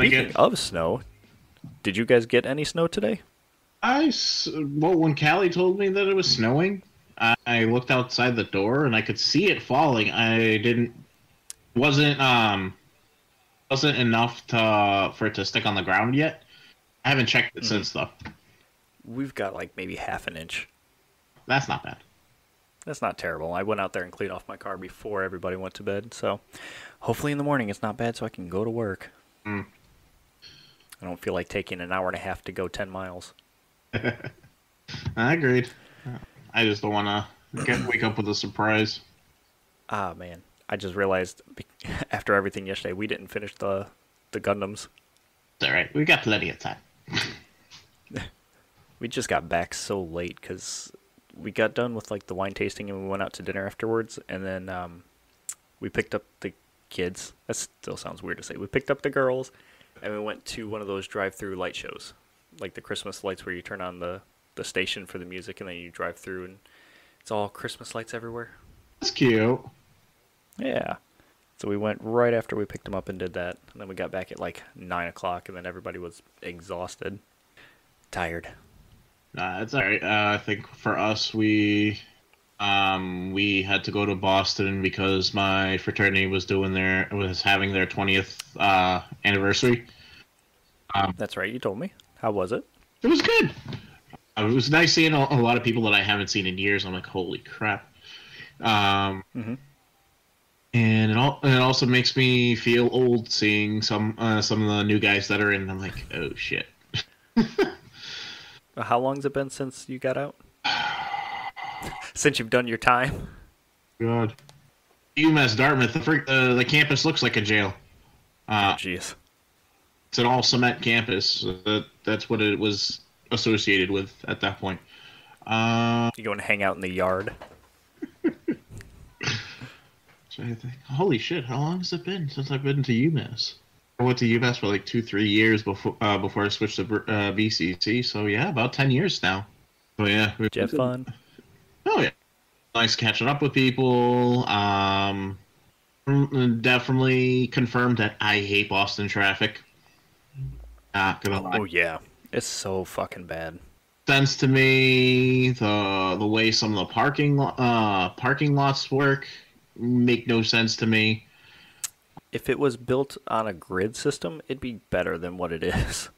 Speaking of snow, did you guys get any snow today? Well, when Callie told me that it was snowing, I looked outside the door and I could see it falling. I didn't wasn't wasn't enough to for it to stick on the ground yet. I haven't checked it Mm-hmm. since though. We've got like maybe half an inch. That's not bad. That's not terrible. I went out there and cleaned off my car before everybody went to bed, so hopefully in the morning it's not bad so I can go to work. Mm. I don't feel like taking an hour and a half to go 10 miles. I agreed. I just don't want to wake up with a surprise. Ah, man. I just realized after everything yesterday, we didn't finish the Gundams. It's all right. We got plenty of time. We just got back so late because we got done with like the wine tasting and we went out to dinner afterwards, and then we picked up the kids. That still sounds weird to say. We picked up the girls, and we went to one of those drive-through light shows, like the Christmas lights where you turn on the station for the music and then you drive through and it's all Christmas lights everywhere. That's cute. Yeah. So we went right after we picked them up and did that, and then we got back at like 9 o'clock, and then everybody was exhausted, tired. It's all right. I think for us, we had to go to Boston because my fraternity was having their 20th anniversary. That's right, you told me. How was it? It was good. It was nice seeing a lot of people that I haven't seen in years. I'm like, holy crap. Mm-hmm. And it also makes me feel old seeing some of the new guys that are in. I'm like, oh shit. How long's it been since you got out? Since you've done your time? God. UMass Dartmouth, the campus looks like a jail. Oh, jeez. It's an all cement campus. That's what it was associated with at that point. You go and hang out in the yard? So I think, holy shit, how long has it been since I've been to UMass? I went to UMass for like 2-3 years before I switched to BCC. So yeah, about 10 years now. So yeah, Did you have fun? Oh yeah, nice catching up with people. Definitely confirmed that I hate Boston traffic. Not gonna lie. Oh yeah, it's so fucking bad. Sense to me, the way some of the parking lots work make no sense to me. If it was built on a grid system, it'd be better than what it is.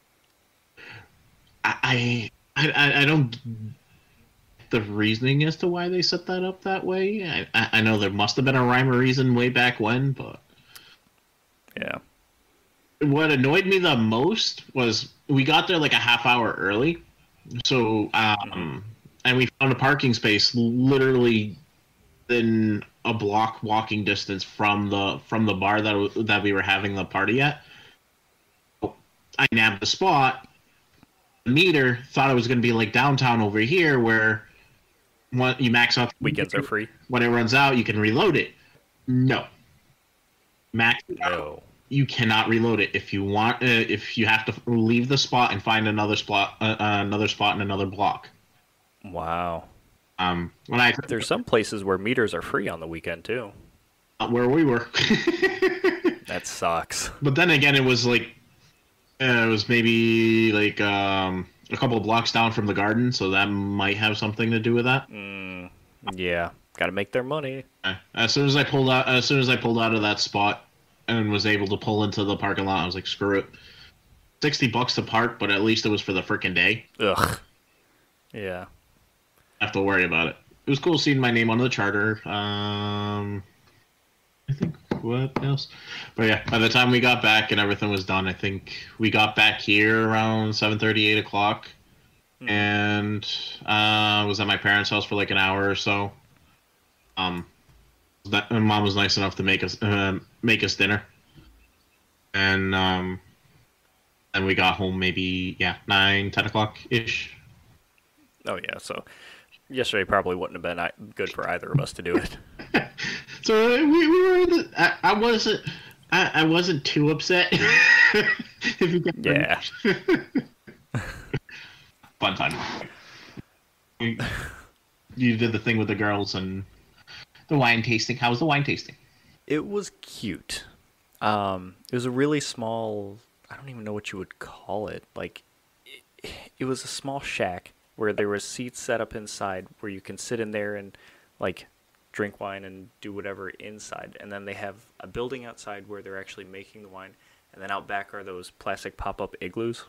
I don't get the reasoning as to why they set that up that way. I know there must have been a rhyme or reason way back when, but Yeah. what annoyed me the most was we got there like a half hour early, so and we found a parking space literally in a block walking distance from the bar that we were having the party at. I nabbed the spot. The meter thought it was going to be like downtown over here, where you max out. Weekends are free. When it runs out, you can reload it. No, max it out. No. You cannot reload it if you want. If you have to leave the spot and find another spot in another block. Wow. When I There's some places where meters are free on the weekend too. where we were. That sucks. But then again, it was like it was maybe like a couple of blocks down from the garden, so that might have something to do with that. Yeah, gotta make their money. As soon as I pulled out of that spot and was able to pull into the parking lot, I was like, screw it. $60 to park, but at least it was for the freaking day. Ugh. Yeah. Have to worry about it. It was cool seeing my name on the charter. I think what else? But yeah, by the time we got back and everything was done, I think we got back here around 7:30, 8 o'clock, and was at my parents' house for like an hour or so. Mom was nice enough to make us dinner, and we got home maybe 9, 10 o'clock ish. Oh yeah. So yesterday probably wouldn't have been good for either of us to do it. So we were. I wasn't too upset. If you get Yeah. Fun time. You did the thing with the girls and the wine tasting. How was the wine tasting? It was cute. It was a really small I don't even know what you would call it. Like, it was a small shack where there was seats set up inside where you can sit in there and like drink wine and do whatever inside. And then they have a building outside where they're actually making the wine. And then out back are those plastic pop-up igloos.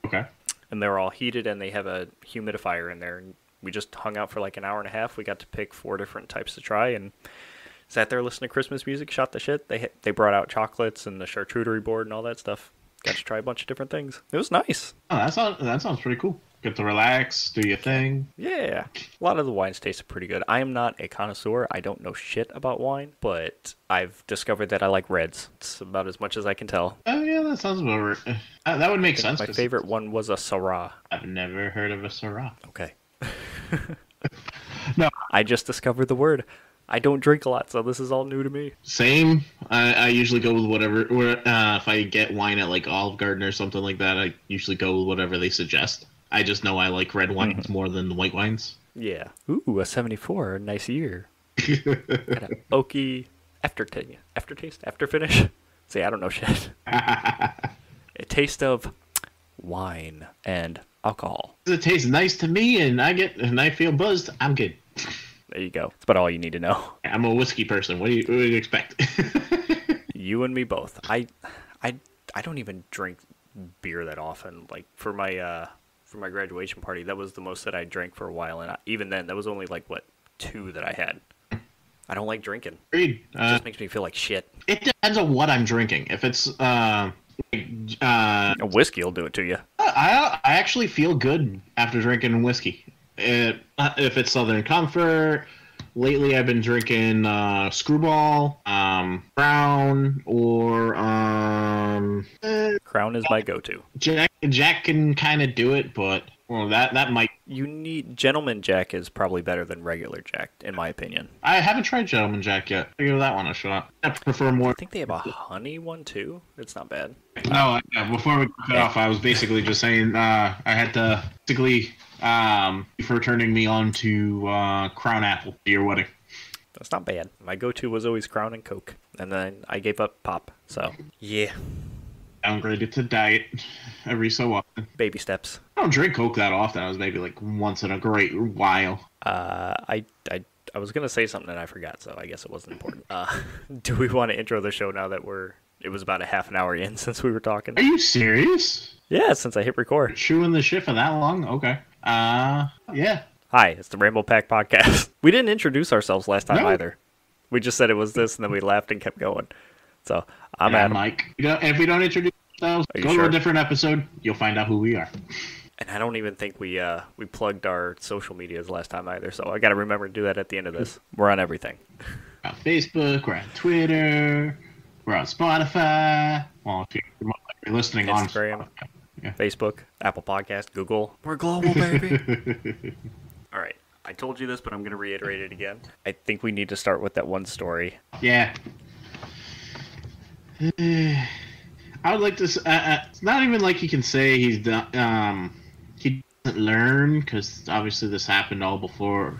Okay. And they're all heated and they have a humidifier in there. And we just hung out for like an hour and a half. We got to pick 4 different types to try and sat there listening to Christmas music, shot the shit. They brought out chocolates and the charcuterie board and all that stuff. Got to try a bunch of different things. It was nice. Oh, that sounds pretty cool. Get to relax, do your thing. Yeah. A lot of the wines tasted pretty good. I am not a connoisseur. I don't know shit about wine, but I've discovered that I like reds. It's about as much as I can tell. Oh, yeah, that sounds about right. That would make sense. My favorite one was a Syrah. I've never heard of a Syrah. Okay. No. I just discovered the word. I don't drink a lot, so this is all new to me. Same. I usually go with whatever. If I get wine at like Olive Garden or something like that, I usually go with whatever they suggest. I just know I like red wines more than the white wines. Yeah. Ooh, a 74. Nice year. Got an oaky after finish. See, I don't know shit. A taste of wine and alcohol. It tastes nice to me, and I feel buzzed. I'm good. There you go. That's about all you need to know. I'm a whiskey person. What do you expect? You and me both. I don't even drink beer that often. Like for my graduation party, that was the most that I drank for a while, and even then, that was only like 2 that I had. I don't like drinking. Agreed. It just makes me feel like shit. It depends on what I'm drinking. If it's A whiskey will do it to you. I actually feel good after drinking whiskey. If it's Southern Comfort, lately I've been drinking Screwball, Crown, or Crown is my go-to. Jack can kind of do it, but well, that might. Gentleman Jack is probably better than regular Jack, in my opinion. I haven't tried Gentleman Jack yet. I'll give that one a shot. I prefer more. I think they have a honey one too. It's not bad. No, before we cut off, I was basically just saying I had to basically for turning me on to Crown Apple for your wedding. That's not bad. My go-to was always Crown and Coke, and then I gave up pop. So yeah, Downgraded to diet every so often. baby steps. I don't drink Coke that often. I was maybe like once in a great while. I was gonna say something and I forgot, so I guess it wasn't important. Do we want to intro the show now that it was about a half an hour in since we were talking? Are you serious? Yeah, since I hit record. Chewing the shit for that long? Okay. Yeah. Hi, it's the Ramble Pack Podcast. We didn't introduce ourselves last time No. either. We just said it was this, and then we laughed and kept going. So I'm Yeah, Adam. Mike. If we don't introduce ourselves, Are you go to sure? a different episode. You'll find out who we are. And I don't even think we plugged our social medias last time either, so I got to remember to do that at the end of this. We're on everything. We're on Facebook. We're on Twitter. We're on Spotify. Well, if you're listening Instagram, on yeah. Facebook, Apple Podcast, Google. We're global, baby. All right. I told you this, but I'm going to reiterate it again. I think we need to start with that one story. Yeah. I would like to. It's not even like you can say he doesn't learn, because obviously this happened all before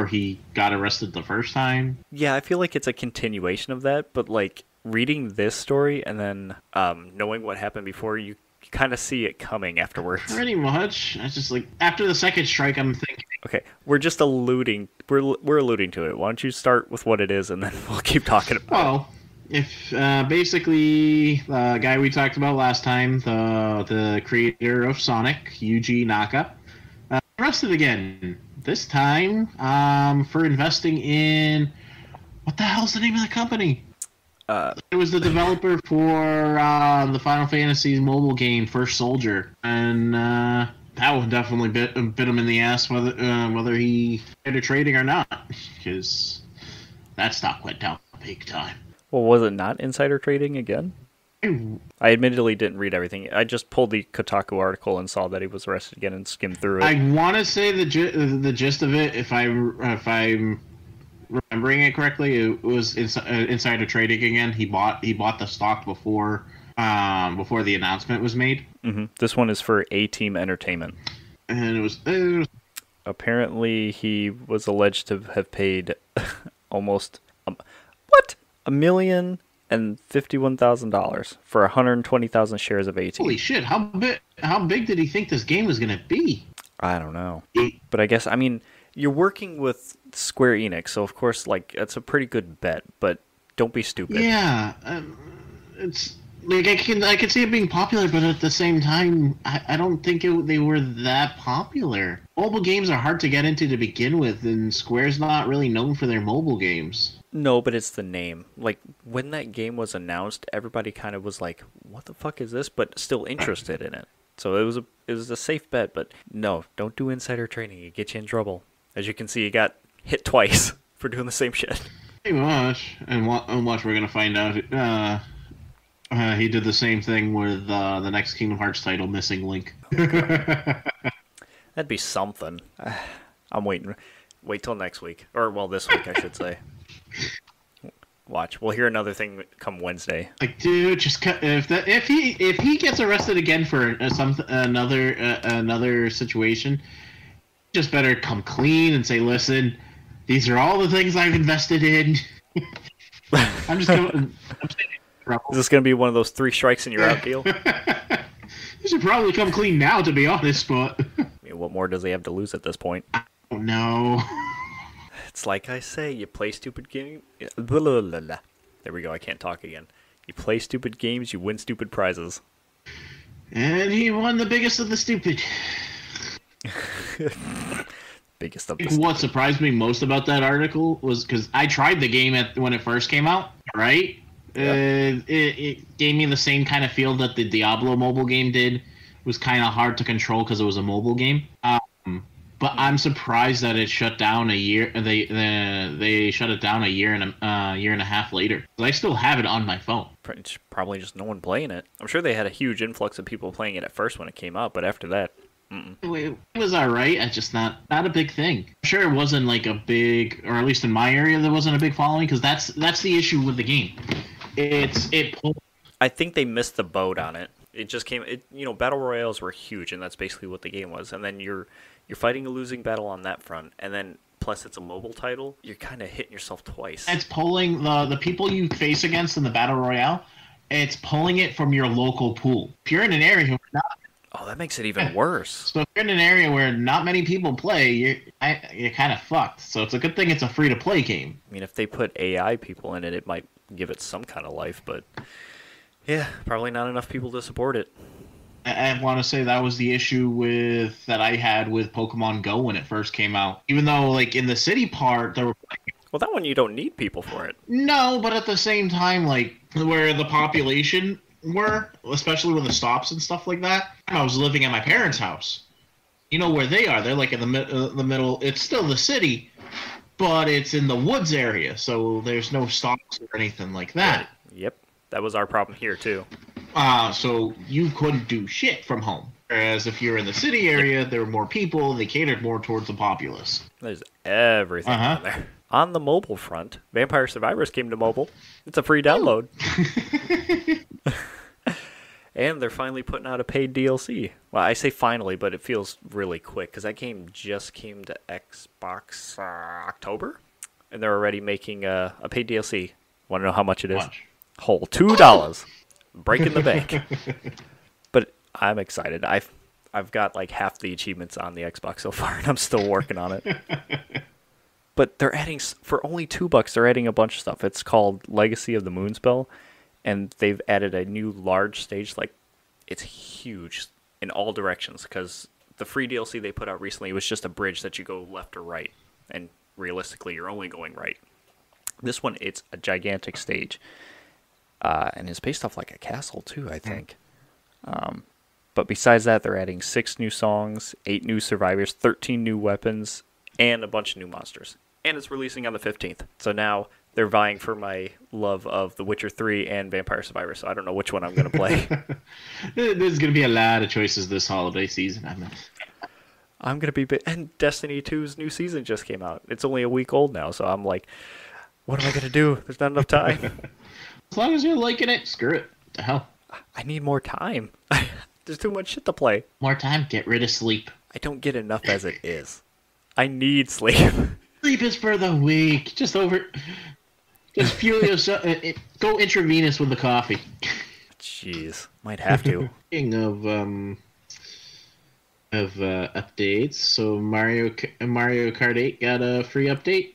he got arrested the first time. Yeah, I feel like it's a continuation of that, but like reading this story and then knowing what happened before, you kind of see it coming afterwards. Pretty much. It's just like after the second strike, I'm thinking. Okay, we're just alluding. We're alluding to it. Why don't you start with what it is, and then we'll keep talking about it. Well, if basically the guy we talked about last time, the creator of Sonic, Yuji Naka, arrested again. This time for investing in what the hell's the name of the company? It was the developer for the Final Fantasy mobile game, First Soldier, and that would definitely bit him in the ass whether he started trading or not, because that stock went down big time. Well, was it not insider trading again? I admittedly didn't read everything. I just pulled the Kotaku article and saw that he was arrested again and skimmed through it. I want to say the gist of it, if I'm remembering it correctly, it was insider trading again. He bought the stock before the announcement was made. Mm-hmm. This one is for A-Team Entertainment. And it was Apparently, he was alleged to have paid almost $1 million and $51,000 for 120,000 shares of AT. Holy shit! How big did he think this game was gonna be? I don't know, but I guess you're working with Square Enix, so of course like that's a pretty good bet. But don't be stupid. Yeah, it's like I can see it being popular, but at the same time, I don't think they were that popular. Mobile games are hard to get into to begin with, and Square's not really known for their mobile games. No, but it's the name. Like, when that game was announced, everybody kind of was like, what the fuck is this? But still interested in it. So it was a safe bet, but no, don't do insider trading. It gets you in trouble. As you can see, you got hit twice for doing the same shit. Pretty much. And watch, we're going to find out. He did the same thing with the next Kingdom Hearts title, Missing Link. That'd be something. I'm waiting. Wait till next week. Or, well, this week, I should say. Watch. We'll hear another thing come Wednesday. Like, dude, just if he gets arrested again for another situation, just better come clean and say, listen, these are all the things I've invested in. I'm just going. Is this going to be one of those 3 strikes and you're out deal? You should probably come clean now, to be honest, but what more does he have to lose at this point? I don't know. It's like I say, you play stupid games. There we go, I can't talk again. You play stupid games, you win stupid prizes. And he won the biggest of the stupid. Biggest of the stupid. What surprised me most about that article was because I tried the game when it first came out, right? Yep. It gave me the same kind of feel that the Diablo mobile game did. It was kind of hard to control because it was a mobile game. But I'm surprised that it shut down a year. They shut it down a year and a half later. I still have it on my phone. It's probably just no one playing it. I'm sure they had a huge influx of people playing it at first when it came out, but after that, it was alright. It's just not a big thing. I'm sure it wasn't like a big, or at least in my area, there wasn't a big following because that's the issue with the game. I think they missed the boat on it. It just came. Battle royales were huge, and that's basically what the game was. And then you're fighting a losing battle on that front, and then plus it's a mobile title. You're kind of hitting yourself twice. It's pulling the people you face against in the battle royale. It's pulling it from your local pool. If you're in an area where that makes it even worse. So if you're in an area where not many people play, you're kind of fucked. So it's a good thing it's a free-to-play game. I mean, if they put AI people in it, it might give it some kind of life, but yeah, probably not enough people to support it. I want to say that was the issue that I had with Pokemon Go when it first came out. Even though, like, in the city part, there were... Well, that one you don't need people for it. No, but at the same time, like, where the population were, especially with the stops and stuff like that, I was living at my parents' house. You know where they are. They're, like, in the middle. It's still the city, but it's in the woods area, so there's no stops or anything like that. Right. Yep. That was our problem here, too. So you couldn't do shit from home. Whereas if you're in the city area, there were more people, and they catered more towards the populace. There's everything on there. On the mobile front, Vampire Survivors came to mobile. It's a free download. And they're finally putting out a paid DLC. Well, I say finally, but it feels really quick, because that game just came to Xbox October, and they're already making a paid DLC. Want to know how much it is? Whole $2. Breaking the bank. But I'm excited. I've got like half the achievements on the Xbox so far, and I'm still working on it. But they're adding, for only $2, they're adding a bunch of stuff. It's called Legacy of the Moonspell, and they've added a new large stage. Like, it's huge in all directions, because the free DLC they put out recently was just a bridge that you go left or right, and realistically you're only going right. This one, it's a gigantic stage. And it's based off like a castle too, I think. But besides that, they're adding 6 new songs, 8 new survivors, 13 new weapons, and a bunch of new monsters. And it's releasing on the 15th. So now they're vying for my love of The Witcher 3 and Vampire Survivors. So I don't know which one I'm going to play. There's going to be a lot of choices this holiday season. I'm going to be... And Destiny 2's new season just came out. It's only a week old now, so I'm like, what am I going to do? There's not enough time. As long as you're liking it, screw it. What the hell? I need more time. There's too much shit to play. More time? Get rid of sleep. I don't get enough as it is. I need sleep. Sleep is for the weak. Just furious. Go intravenous with the coffee. Jeez, might have to. Speaking of updates, so Mario Kart 8 got a free update.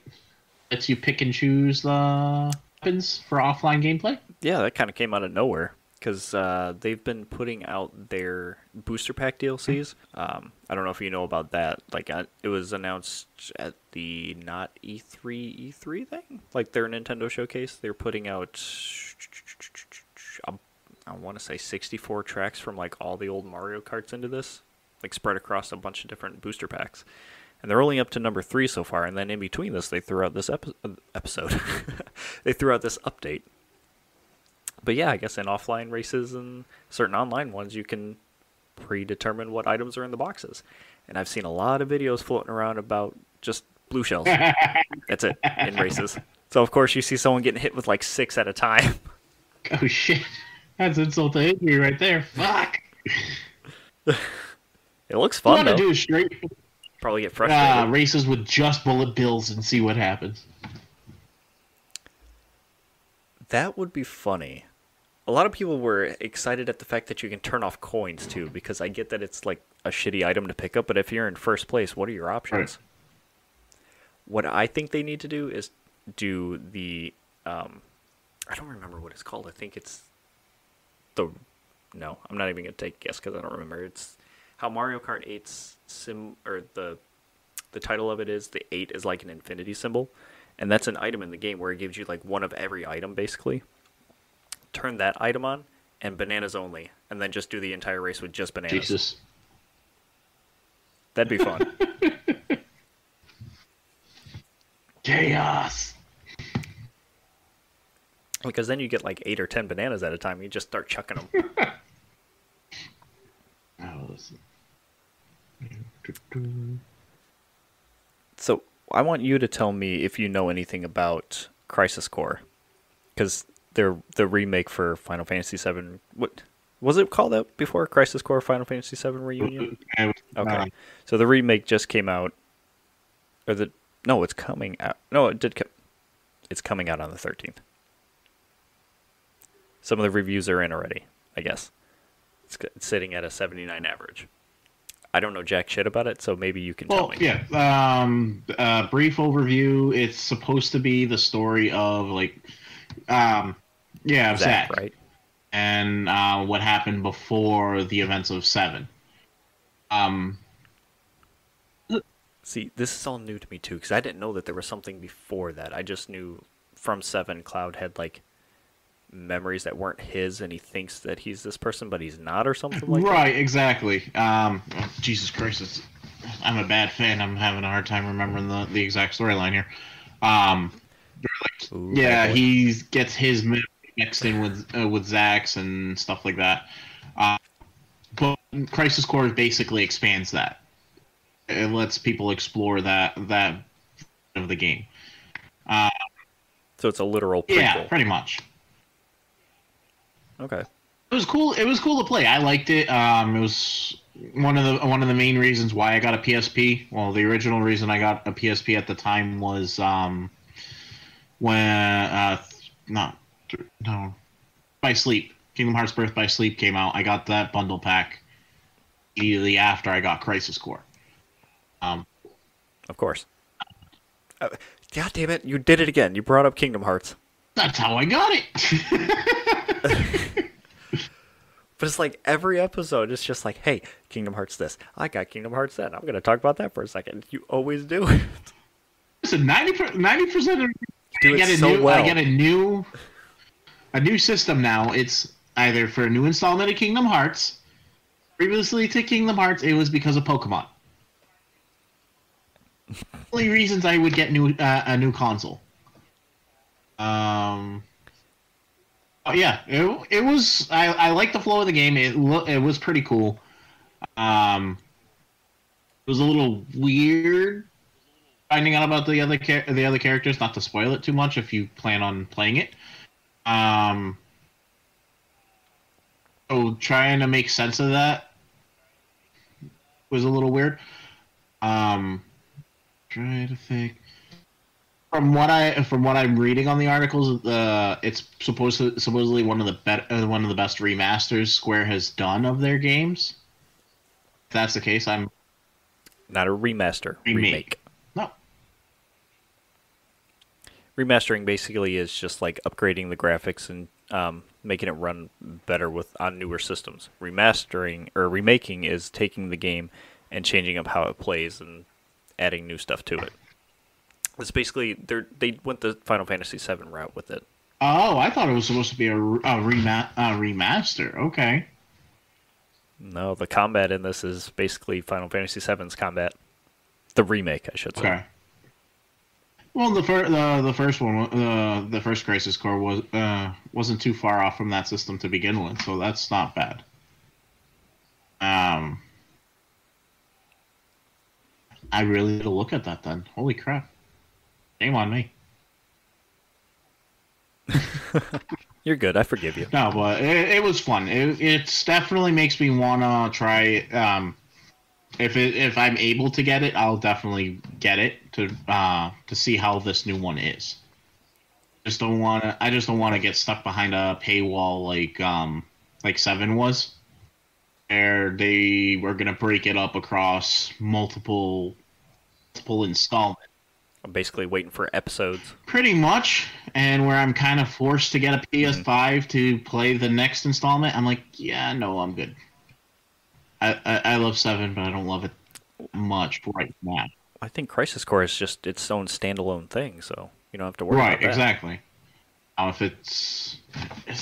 Lets you pick and choose the weapons for offline gameplay. Yeah, that kind of came out of nowhere because they've been putting out their booster pack DLCs. I don't know if you know about that. Like, it was announced at the not E3 thing, like their Nintendo showcase. They're putting out, I want to say 64 tracks from like all the old Mario Karts into this, like spread across a bunch of different booster packs. And they're only up to number 3 so far. And then in between this, they threw out this episode. They threw out this update. But yeah, I guess in offline races and certain online ones, you can predetermine what items are in the boxes. And I've seen a lot of videos floating around about just blue shells. That's it, in races. So of course you see someone getting hit with like 6 at a time. Oh shit. That's insult to injury right there. Fuck. It looks fun, What I though. do is straight Probably get frustrated. races with just bullet bills and see what happens. That would be funny. A lot of people were excited at the fact that you can turn off coins, too, because I get that it's like a shitty item to pick up, but if you're in first place, what are your options? Right. What I think they need to do is do the... I don't remember what it's called. I think it's the... No, I'm not even going to take a guess because I don't remember. It's how Mario Kart 8's the title of it is the 8 is like an infinity symbol, and that's an item in the game where it gives you like one of every item basically. Turn that item on and bananas only, and then just do the entire race with just bananas. Jesus. That'd be fun. Chaos. Because then you get like 8 or 10 bananas at a time. You just start chucking them. Oh, listen. So I want you to tell me if you know anything about Crisis Core, because they're the remake for Final Fantasy VII. What was it called out before? Crisis Core Final Fantasy VII Reunion. Okay, so the remake just came out, or it's coming out. No, it did. It's coming out on the 13th. Some of the reviews are in already, I guess. It's sitting at a 79 average. I don't know jack shit about it, so maybe you can tell me. Yeah. Brief overview. It's supposed to be the story of Zack, right? And what happened before the events of 7. See, this is all new to me too, because I didn't know that there was something before that. I just knew from 7, Cloud had like memories that weren't his, and he thinks that he's this person, but he's not, or something like that. Right, exactly. Jesus Christ, I'm a bad fan. I'm having a hard time remembering the exact storyline here. Ooh, Yeah, he gets his mixed in with Zack's and stuff like that. But Crisis Core basically expands that. It lets people explore that of the game. So it's a literal prequel. Yeah, pretty much. Okay. It was cool. It was cool to play. I liked it. It was one of the main reasons why I got a PSP. Well, the original reason I got a PSP at the time was when by Sleep. Kingdom Hearts Birth by Sleep came out. I got that bundle pack immediately after I got Crisis Core. Of course. God damn it! You did it again. You brought up Kingdom Hearts. That's how I got it. But it's like every episode, it's just like, hey, Kingdom Hearts this. I got Kingdom Hearts that. I'm going to talk about that for a second. You always do it. Listen, 90% of Do it so well. I get a new system now. It's either for a new installment of Kingdom Hearts. Previously to Kingdom Hearts, it was because of Pokemon. Only reasons I would get a new console. Yeah, it was. I liked the flow of the game. It was pretty cool. It was a little weird finding out about the other characters. Not to spoil it too much if you plan on playing it. So trying to make sense of that was a little weird. Trying to think. from what I'm reading on the articles, it's supposedly one of the best remasters Square has done of their games. If that's the case, I'm Not a remaster, remake. remake. No. Remastering basically is just like upgrading the graphics and making it run better on newer systems. Remastering or remaking is taking the game and changing up how it plays and adding new stuff to it. It's basically they went the Final Fantasy VII route with it. Oh, I thought it was supposed to be a remaster. Okay. No, the combat in this is basically Final Fantasy VII's combat. The remake, I should say. Okay. Well, the first one, the first Crisis Core wasn't too far off from that system to begin with, so that's not bad. I really need to look at that then. Holy crap! Shame on me. You're good. I forgive you. No, but it was fun. It definitely makes me wanna try it. If I'm able to get it, I'll definitely get it to see how this new one is. I just don't wanna get stuck behind a paywall like 7 was, where they were gonna break it up across multiple installments. I'm basically waiting for episodes. Pretty much, and where I'm kind of forced to get a PS5 to play the next installment. I'm like, yeah, no, I'm good. I love 7, but I don't love it much right now. I think Crisis Core is just its own standalone thing, so you don't have to worry Right, about that. exactly. If is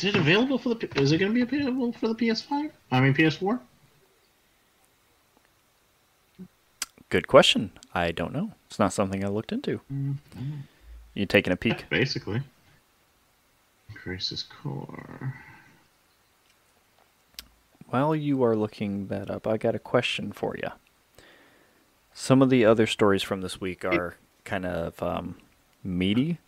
it available for is it going to be available for the PS5? I mean PS4? Good question. I don't know. It's not something I looked into. You taking a peek? Basically. Crisis Core. While you are looking that up, I got a question for you. Some of the other stories from this week are kind of meaty.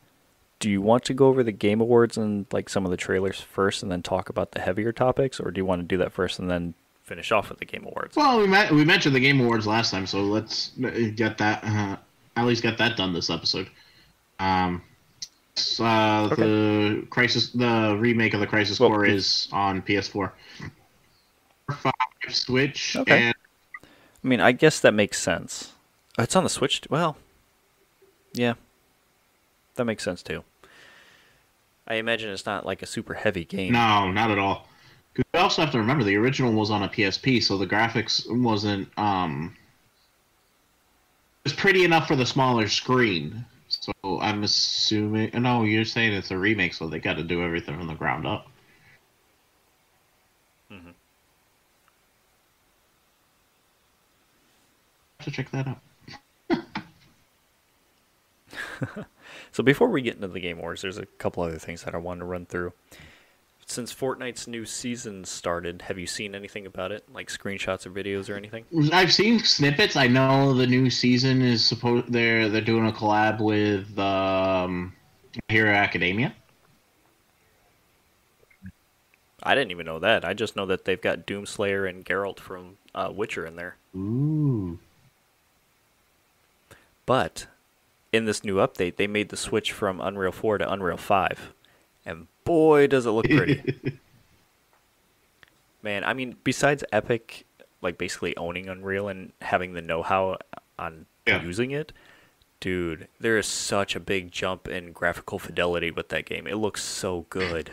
Do you want to go over the Game Awards and like some of the trailers first, and then talk about the heavier topics, or do you want to do that first and then finish off with the Game Awards? Well, we mentioned the Game Awards last time, so let's get that at least get that done this episode. Okay. The remake of the Crisis Core is on PS4, 5, Switch, Okay. and I mean, I guess that makes sense. It's on the Switch. Well, yeah, that makes sense too. I imagine it's not like a super heavy game. no, not at all. Because we also have to remember the original was on a PSP, so the graphics wasn't it was pretty enough for the smaller screen. So I'm assuming no, you're saying it's a remake, so they got to do everything from the ground up. Mm-hmm. Have to check that out. So before we get into the Game Awards, there's a couple other things that I wanted to run through. Since Fortnite's new season started, have you seen anything about it? Like screenshots or videos or anything? I've seen snippets. I know the new season is they're doing a collab with Hero Academia. I didn't even know that. I just know that they've got Doomslayer and Geralt from Witcher in there. Ooh. But in this new update, they made the switch from Unreal 4 to Unreal 5. And boy, does it look pretty. Man, I mean, besides Epic, like basically owning Unreal and having the know-how on using it, dude, there is such a big jump in graphical fidelity with that game. It looks so good.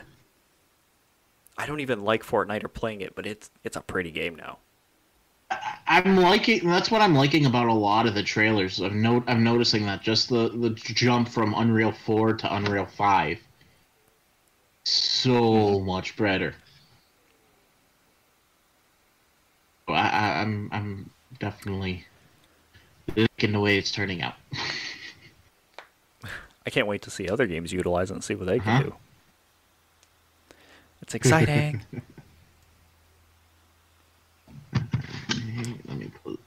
I don't even like Fortnite or playing it, but it's a pretty game now. I'm liking. That's what I'm liking about a lot of the trailers. I'm noticing that just the jump from Unreal 4 to Unreal 5, so much better. I'm definitely liking the way it's turning out. I can't wait to see other games utilize it and see what they can do. It's exciting. Let me pull.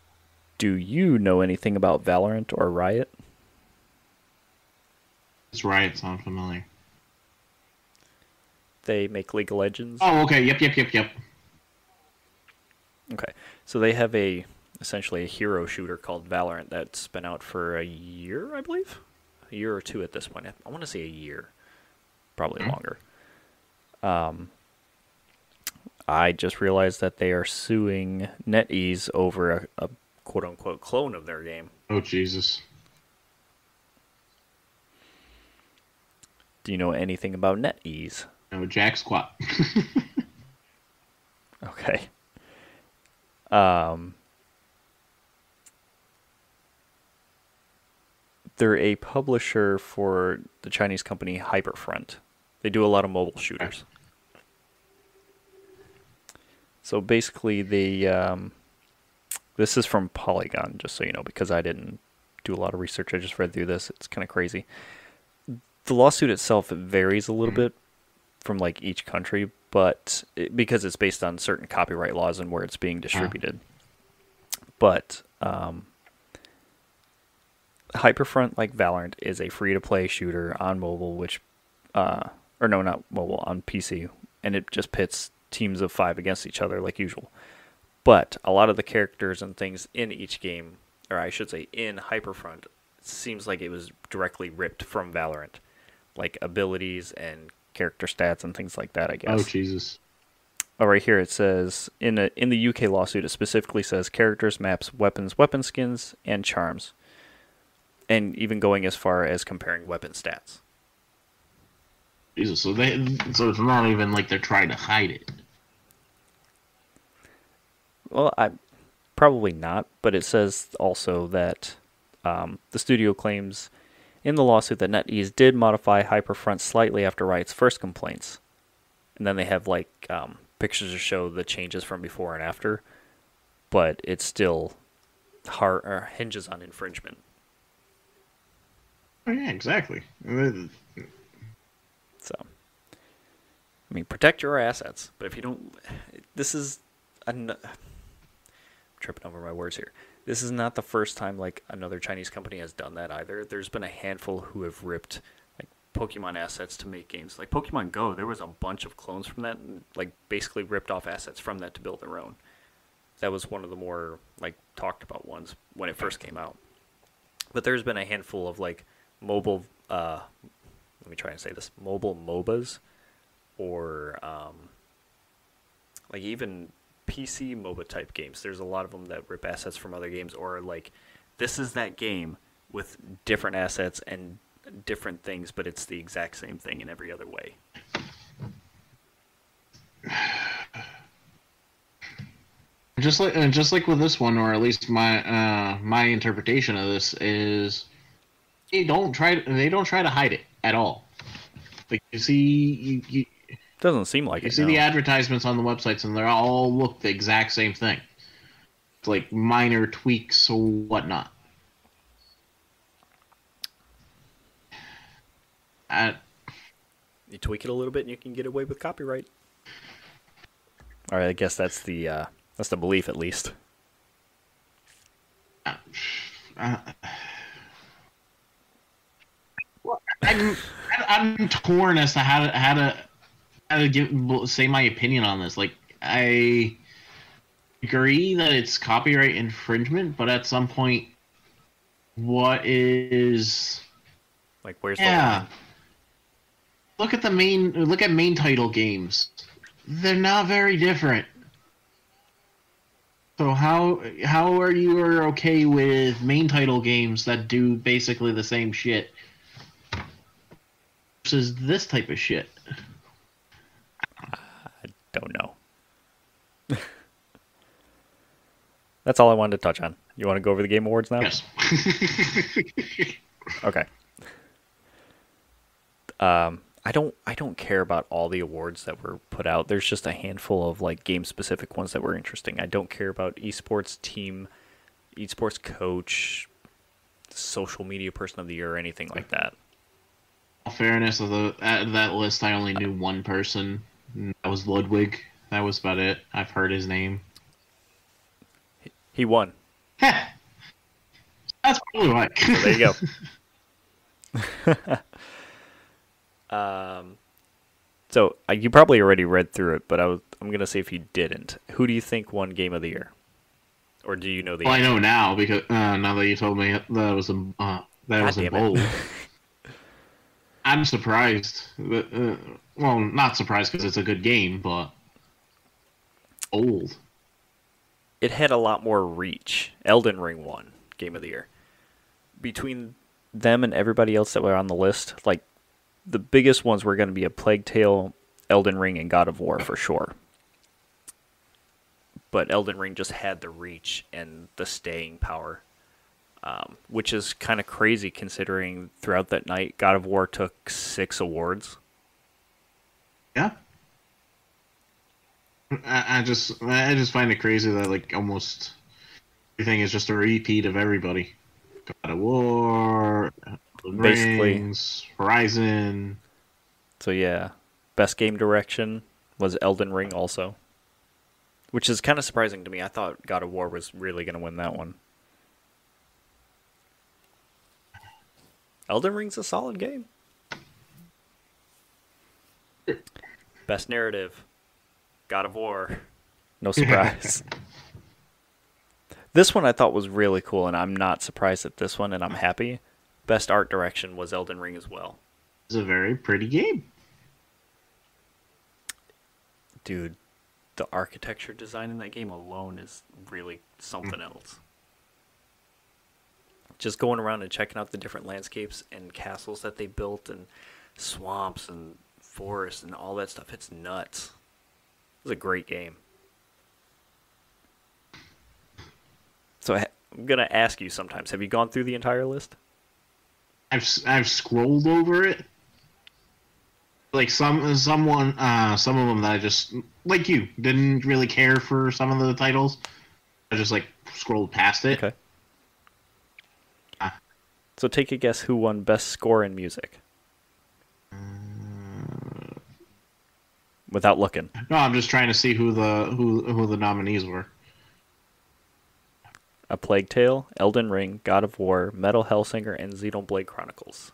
Do you know anything about Valorant or Riot? This Riot sound familiar. They make League of Legends. Oh, okay. Yep. Okay, so they have essentially a hero shooter called Valorant that's been out for a year, I believe. a year or two at this point. I want to say a year, probably longer. I just realized that they are suing NetEase over a quote-unquote clone of their game. Oh, Jesus. Do you know anything about NetEase? No, jack squat. Okay. They're a publisher for the Chinese company Hyperfront. They do a lot of mobile shooters. So basically, this is from Polygon, just so you know, because I didn't do a lot of research. I just read through this. It's kind of crazy. The lawsuit itself varies a little bit from like each country, but because it's based on certain copyright laws and where it's being distributed. But Hyperfront, like Valorant, is a free-to-play shooter on mobile, which, or no, not mobile, on PC, and it just pits teams of 5 against each other like usual. But a lot of the characters and things in each game, or I should say in Hyperfront, seems like it was directly ripped from Valorant, like abilities and character stats and things like that, I guess. Oh, Jesus. Oh, right here it says, in the UK lawsuit, it specifically says characters, maps, weapons, weapon skins, and charms. And even going as far as comparing weapon stats. Jesus, so it's not even like they're trying to hide it. Well, probably not, but it says also that the studio claims in the lawsuit that NetEase did modify Hyperfront slightly after Riot's first complaints. And then they have like pictures to show the changes from before and after, but it still hinges on infringement. Oh, yeah, exactly. So, I mean, protect your assets, but if you don't, this is I'm tripping over my words here. This is not the first time like another Chinese company has done that either. There's been a handful who have ripped like Pokemon assets to make games. Like Pokemon Go, there was a bunch of clones from that, and like basically ripped off assets from that to build their own. That was one of the more like talked about ones when it first came out. But there's been a handful of like mobile let me try and say this, mobile MOBAs, or like even PC MOBA type games. There's a lot of them that rip assets from other games, or like this is that game with different assets and different things, but it's the exact same thing in every other way. Just like with this one, or at least my interpretation of this is they don't try to hide it at all. Like you see, Doesn't seem like you it. see the advertisements on the websites, and they all look the exact same thing. It's like minor tweaks or whatnot. You tweak it a little bit, and you can get away with copyright. All right, I guess that's the belief, at least. I'm torn as to how to say my opinion on this. Like, I agree that it's copyright infringement, but at some point, what is like where's the line? Look at main title games. They're not very different. So how are you okay with main title games that do basically the same shit versus this type of shit? I don't know. That's all I wanted to touch on. You want to go over the Game Awards now? Yes. Okay. I don't care about all the awards that were put out. There's just a handful of like game specific ones that were interesting. I don't care about esports team, esports coach, social media person of the year, or anything like that. In fairness of that list, I only knew one person. That was Ludwig. That was about it. I've heard his name. He won. That's probably why. So there you go. So you probably already read through it, but I'm gonna say if you didn't, who do you think won Game of the Year, or do you know the? Well, answer? I know now because now that you told me that was in bold. I'm surprised. Well, not surprised because it's a good game, but old. It had a lot more reach. Elden Ring won Game of the Year. Between them and everybody else that were on the list, like the biggest ones were going to be A Plague Tale, Elden Ring, and God of War for sure. But Elden Ring just had the reach and the staying power, which is kind of crazy considering throughout that night, God of War took 6 awards. Yeah. I just find it crazy that like almost everything is just a repeat of everybody. God of War, Basically. Rings, Horizon. So yeah, best game direction was Elden Ring also, which is kind of surprising to me. I thought God of War was really going to win that one. Elden Ring's a solid game. Best narrative, God of War. No surprise. This one I thought was really cool, and I'm not surprised at this one, and I'm happy. Best art direction was Elden Ring as well. It's a very pretty game. Dude, the architecture design in that game alone is really something else. Just going around and checking out the different landscapes and castles that they built and swamps and forests and all that stuff, it's nuts. It was a great game. So I'm going to ask you sometimes, have you gone through the entire list? I've scrolled over it. Like some of them that I just like you didn't really care for some of the titles. I just like scrolled past it. Okay. So take a guess who won best score in music. Without looking. No, I'm just trying to see who the nominees were. A Plague Tale, Elden Ring, God of War, Metal Hellsinger, and Xenoblade Chronicles.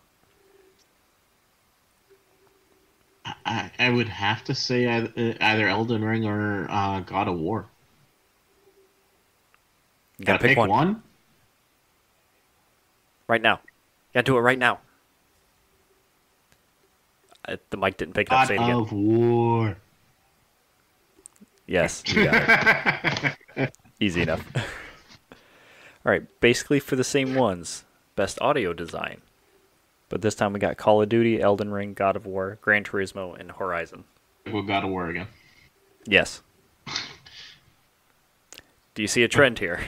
I would have to say either Elden Ring or God of War. You gotta pick one. Right now. You gotta do it right now. The mic didn't pick it up. Say it again. God of War. Yes, you got it. Easy enough. All right, basically for the same ones. Best audio design. But this time we got Call of Duty, Elden Ring, God of War, Gran Turismo, and Horizon. We'll God of War again. Yes. Do you see a trend here?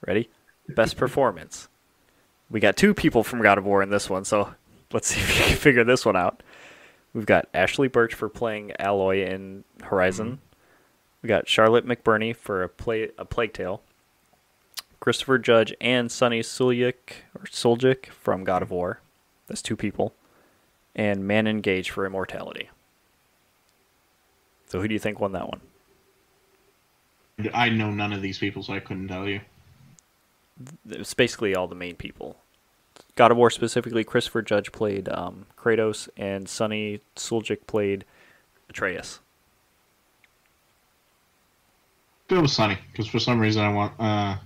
Ready? Best performance. We got 2 people from God of War in this one, so let's see if you can figure this one out. We've got Ashley Birch for playing Aloy in Horizon. Mm-hmm. We got Charlotte McBurney for a Plague Tale. Christopher Judge and Sonny Suljic from God of War. That's 2 people. And Manon Gage for Immortality. So who do you think won that one? I know none of these people, so I couldn't tell you. It's basically all the main people. God of War specifically, Christopher Judge played Kratos, and Sonny Suljic played Atreus. It was Sonny, because for some reason I want...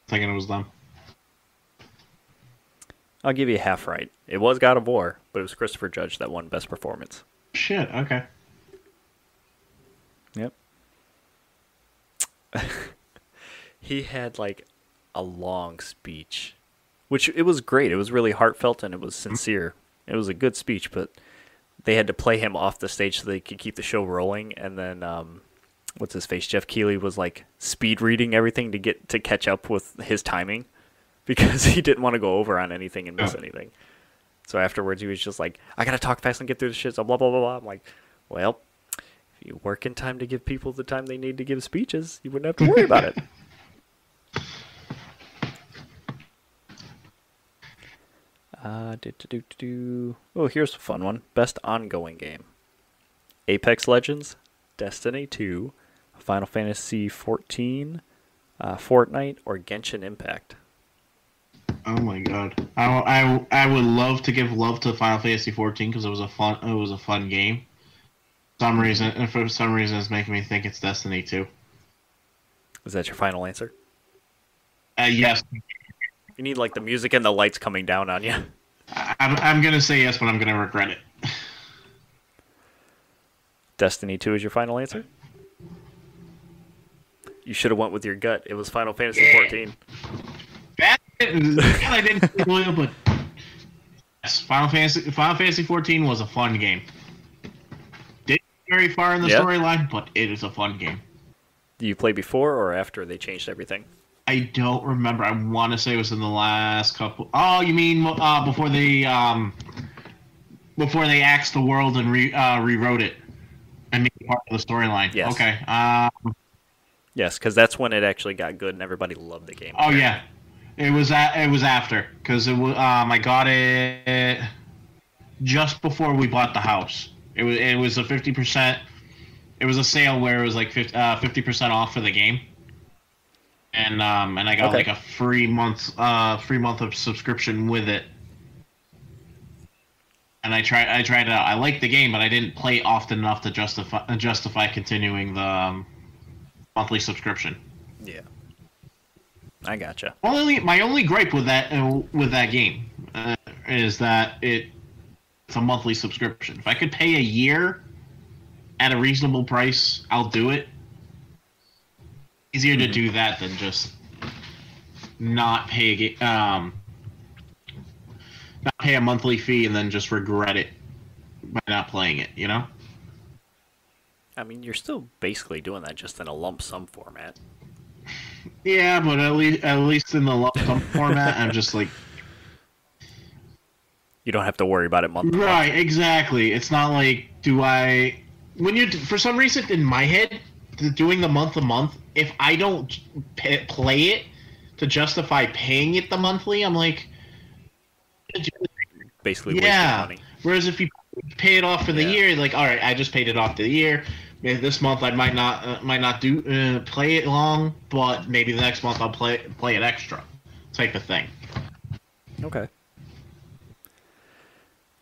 thinking it was them. I'll give you half right. It was God of War, but it was Christopher Judge that won Best Performance. Shit, okay. Yep. He had like a long speech, which it was great. It was really heartfelt and it was sincere. It was a good speech, but they had to play him off the stage so they could keep the show rolling. And then what's his face? Jeff Keighley was like speed reading everything to catch up with his timing because he didn't want to go over on anything and miss anything. So afterwards, he was just like, I got to talk fast and get through this shit. So blah, blah, blah, blah. I'm like, well, if you work in time to give people the time they need to give speeches, you wouldn't have to worry about it. Oh, here's a fun one. Best ongoing game. Apex Legends, Destiny 2, Final Fantasy 14, Fortnite, or Genshin Impact. Oh my god! I would love to give love to Final Fantasy 14 because it was a fun game. For some reason, it's making me think it's Destiny 2. Is that your final answer? Yes. You need like the music and the lights coming down on you. I'm gonna say yes, but I'm gonna regret it. Destiny 2 is your final answer? You should have went with your gut. It was Final Fantasy 14. That I didn't loyal, but yes, Final Fantasy 14 was a fun game. Didn't get very far in the storyline, but it is a fun game. Do you play before or after they changed everything? I don't remember. I want to say it was in the last couple. Oh, you mean before they axed the world and rewrote it and made it part of the storyline? Yes. Okay. Yes, because that's when it actually got good and everybody loved the game. Oh yeah, it was after, because it was I got it just before we bought the house. It was a 50%. It was a sale where it was like 50% off for the game. And I got like a free month of subscription with it. And I tried it out. I liked the game, but I didn't play often enough to justify continuing the monthly subscription. Yeah, I gotcha. My only gripe with that game is that it's a monthly subscription. If I could pay a year at a reasonable price, I'll do it. Easier to do that than just not pay a monthly fee and then just regret it by not playing it, you know? I mean, you're still basically doing that just in a lump sum format. Yeah, but at least in the lump sum format, I'm just like, you don't have to worry about it month to month. Right, exactly. It's not like for some reason in my head, doing the month to month, if I don't play it to justify paying it the monthly, I'm like, basically wasting money. Whereas if you pay it off for the year, like, all right, I just paid it off the year. Maybe this month I might not do play it long, but maybe the next month I'll play it extra, type of thing. Okay.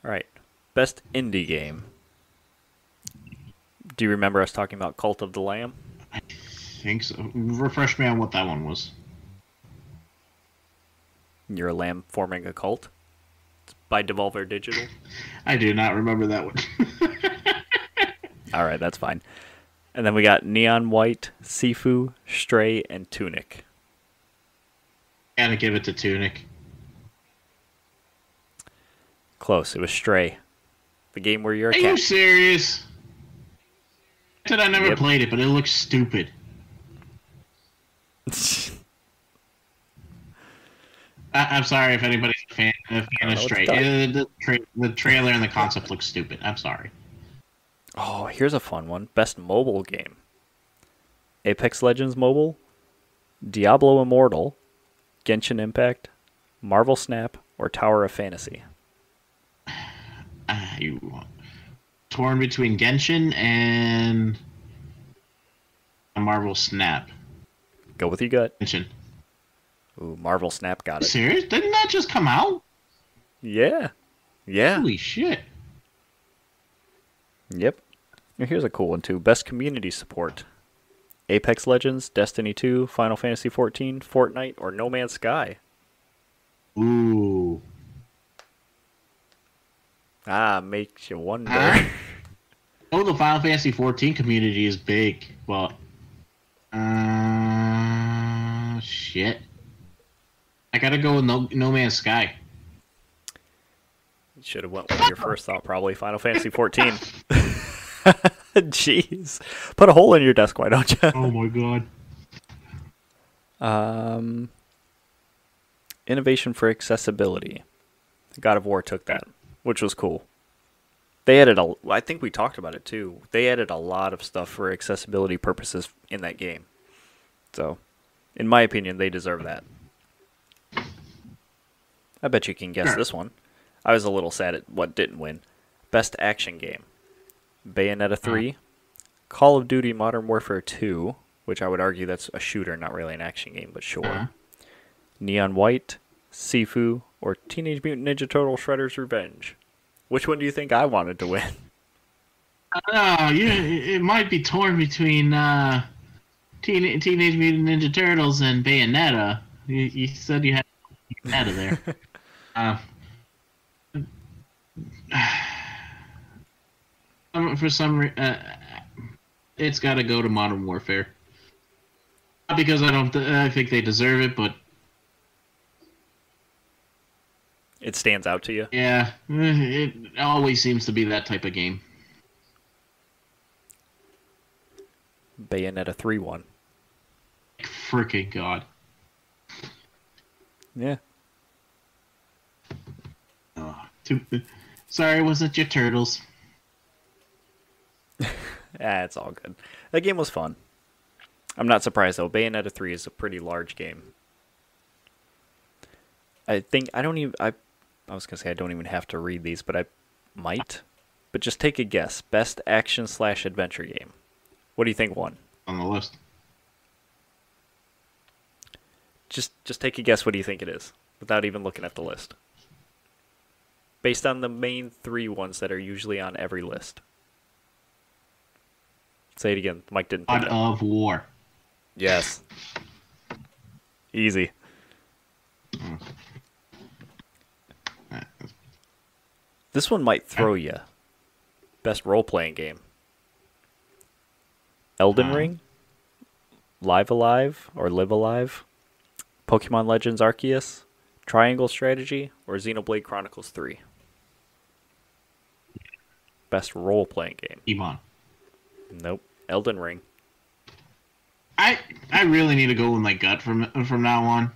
All right. Best indie game. Do you remember us talking about Cult of the Lamb? I think so. Refresh me on what that one was. You're a lamb forming a cult? It's by Devolver Digital. I do not remember that one. All right, that's fine. And then we got Neon White, Sifu, Stray, and Tunic. Gotta give it to Tunic. Close. It was Stray. The game where you're a cat. Are you serious? I said I never played it, but it looks stupid. I'm sorry if anybody's a fan of Stray. The trailer and the concept looks stupid. I'm sorry. Oh, here's a fun one. Best mobile game. Apex Legends Mobile, Diablo Immortal, Genshin Impact, Marvel Snap, or Tower of Fantasy. You torn between Genshin and Marvel Snap. Go with your gut. Genshin. Ooh, Marvel Snap got it. Serious? Didn't that just come out? Yeah. Yeah. Holy shit. Yep. Here's a cool one, too. Best community support. Apex Legends, Destiny 2, Final Fantasy 14, Fortnite, or No Man's Sky. Ooh. Makes you wonder. Oh, the Final Fantasy 14 community is big, but... shit. I gotta go with No Man's Sky. You should have went with your first thought, probably. Final Fantasy 14. Jeez. Put a hole in your desk, why don't you? Oh my god. Innovation for accessibility. God of War took that, which was cool. They added I think we talked about it too. They added a lot of stuff for accessibility purposes in that game. So, in my opinion, they deserve that. I bet you can guess this one. I was a little sad at what didn't win. Best action game. Bayonetta 3, Call of Duty Modern Warfare 2, which I would argue that's a shooter, not really an action game, but sure. Neon White, Sifu, or Teenage Mutant Ninja Turtle Shredder's Revenge. Which one do you think I wanted to win? It might be torn between Teenage Mutant Ninja Turtles and Bayonetta. You said you had Bayonetta there. For some it's got to go to Modern Warfare. Not because I think they deserve it, but It stands out to you. yeah, it always seems to be that type of game. Bayonetta 3 won. Freaking God. Yeah. Oh, sorry, wasn't your turtles? It's all good. That game was fun. I'm not surprised though. Bayonetta 3 is a pretty large game. I was gonna say I don't even have to read these, but I might. But just take a guess. Best action/adventure game. What do you think won? On the list. Just take a guess. What do you think it is, without even looking at the list? Based on the main 3 ones that are usually on every list. Say it again. Mike didn't pick God it up. of War. Yes. Easy. This one might throw you. Best role-playing game. Elden Ring, Live Alive or Live Alive, Pokemon Legends Arceus, Triangle Strategy, or Xenoblade Chronicles 3. Best role-playing game. Iman. Nope. Elden Ring. I really need to go with my gut from now on.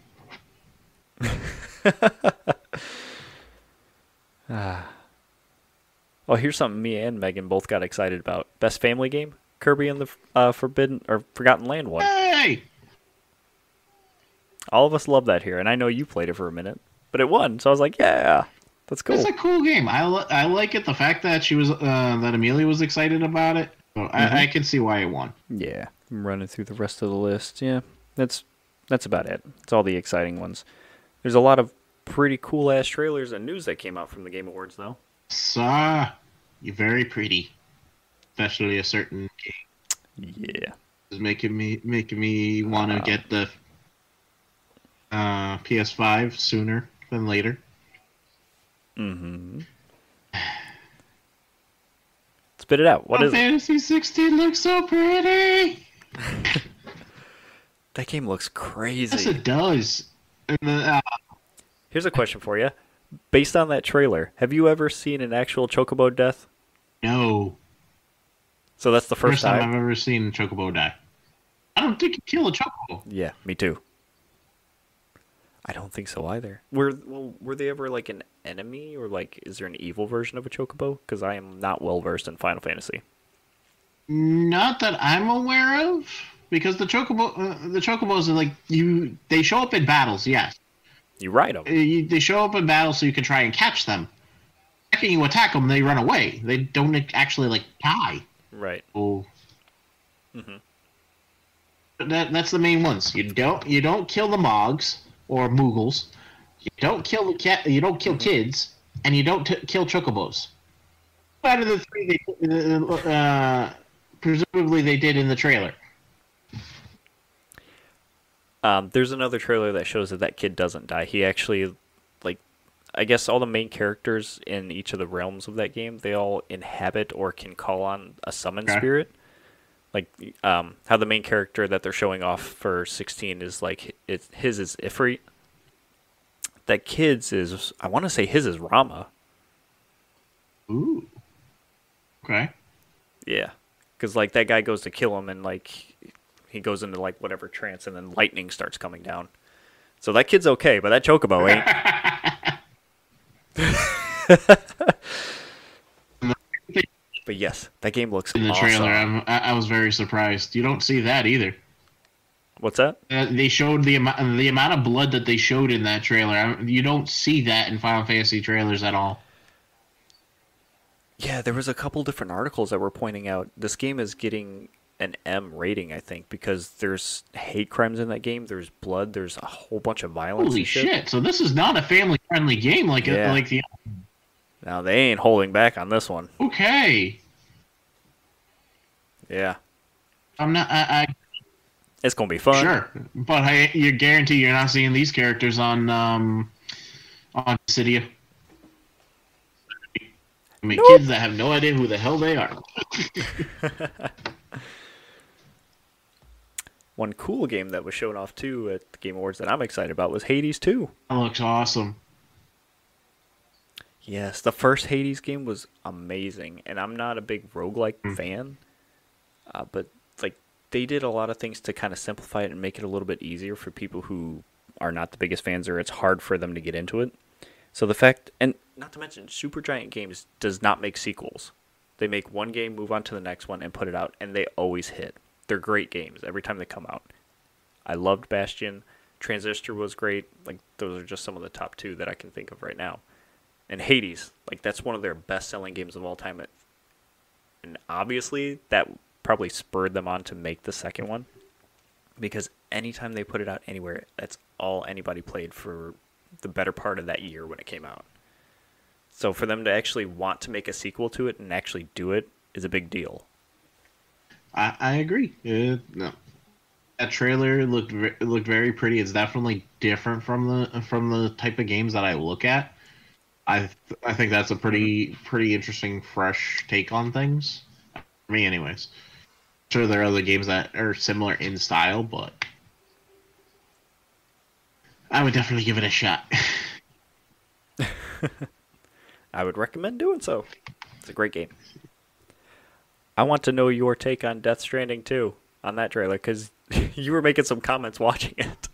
Oh, here's something me and Megan both got excited about. Best family game? Kirby and the Forgotten Land one. Hey! All of us love that here, and I know you played it for a minute, but it won, so I was like, yeah, that's cool. It's a cool game. I like it. The fact that that Amelia was excited about it. So I can see why it won. Yeah, I'm running through the rest of the list. Yeah, that's about it. It's all the exciting ones. There's a lot of pretty cool ass trailers and news that came out from the Game Awards, though. You're very pretty, especially a certain game. Yeah, It's making me want to get the PS5 sooner than later. Mm-hmm. Spit it out. What is it? Fantasy 16 looks so pretty. That game looks crazy. Yes, it does. And Here's a question for you. Based on that trailer, have you ever seen an actual chocobo death? no. So that's the first time time? I've ever seen a chocobo die. I don't think you kill a chocobo. Yeah, me too. I don't think so either. Were they ever like an enemy, or like is there an evil version of a chocobo? Because I am not well versed in Final Fantasy. Not that I'm aware of, because the chocobos are like they show up in battles. Yes, You ride them. they show up in battles so you can try and catch them. After you attack them, they run away. They don't actually like die. Right. Oh. Mm-hmm. That's the main ones. You don't kill the Mogs or Moogles. You don't kill the cat. You don't kill kids, and you don't kill chocobos. Out of the 3, presumably they did in the trailer. There's another trailer that shows that kid doesn't die. He actually, like, I guess all the main characters in each of the realms of that game, they all inhabit or can call on a summon spirit. Like, how the main character that they're showing off for 16 is like, his is Ifrit. That kid's is, I want to say his is Rama. Ooh. Okay. Yeah. Because, like, that guy goes to kill him and, like, he goes into, like, whatever trance and then lightning starts coming down. So that kid's okay, but that chocobo ain't. But yes, that game looks In the awesome. trailer, I was very surprised. You don't see that either. What's that? They showed the amount of blood that they showed in that trailer. You don't see that in Final Fantasy trailers at all. Yeah, there was a couple different articles that were pointing out this game is getting an M rating, I think, because there's hate crimes in that game. There's blood. There's a whole bunch of violence. Holy and shit! So this is not a family-friendly game like the. Now they ain't holding back on this one. Okay. Yeah. I'm not. It's gonna be fun. Sure, but you guarantee you're not seeing these characters on Cydia. I mean, Nope. kids that have no idea who the hell they are. One cool game that was shown off too at the Game Awards that I'm excited about was Hades 2. That looks awesome. Yes, the first Hades game was amazing, and I'm not a big roguelike fan, but like they did a lot of things to kind of simplify it and make it a little bit easier for people who are not the biggest fans or it's hard for them to get into it. So the fact, and not to mention, Supergiant Games does not make sequels. They make one game, move on to the next one, and put it out, and they always hit. They're great games every time they come out. I loved Bastion. Transistor was great. Like those are just some of the top two that I can think of right now. And Hades, like that's one of their best-selling games of all time. And obviously, that probably spurred them on to make the second one, because anytime they put it out anywhere, that's all anybody played for the better part of that year when it came out. So for them to actually want to make a sequel to it and actually do it is a big deal. I agree. No, that trailer looked very pretty. It's definitely different from the type of games that I look at. I think that's a pretty interesting, fresh take on things. For me, anyways. Sure, there are other games that are similar in style, but I would definitely give it a shot. I would recommend doing so. It's a great game. I want to know your take on Death Stranding 2 on that trailer, because you were making some comments watching it.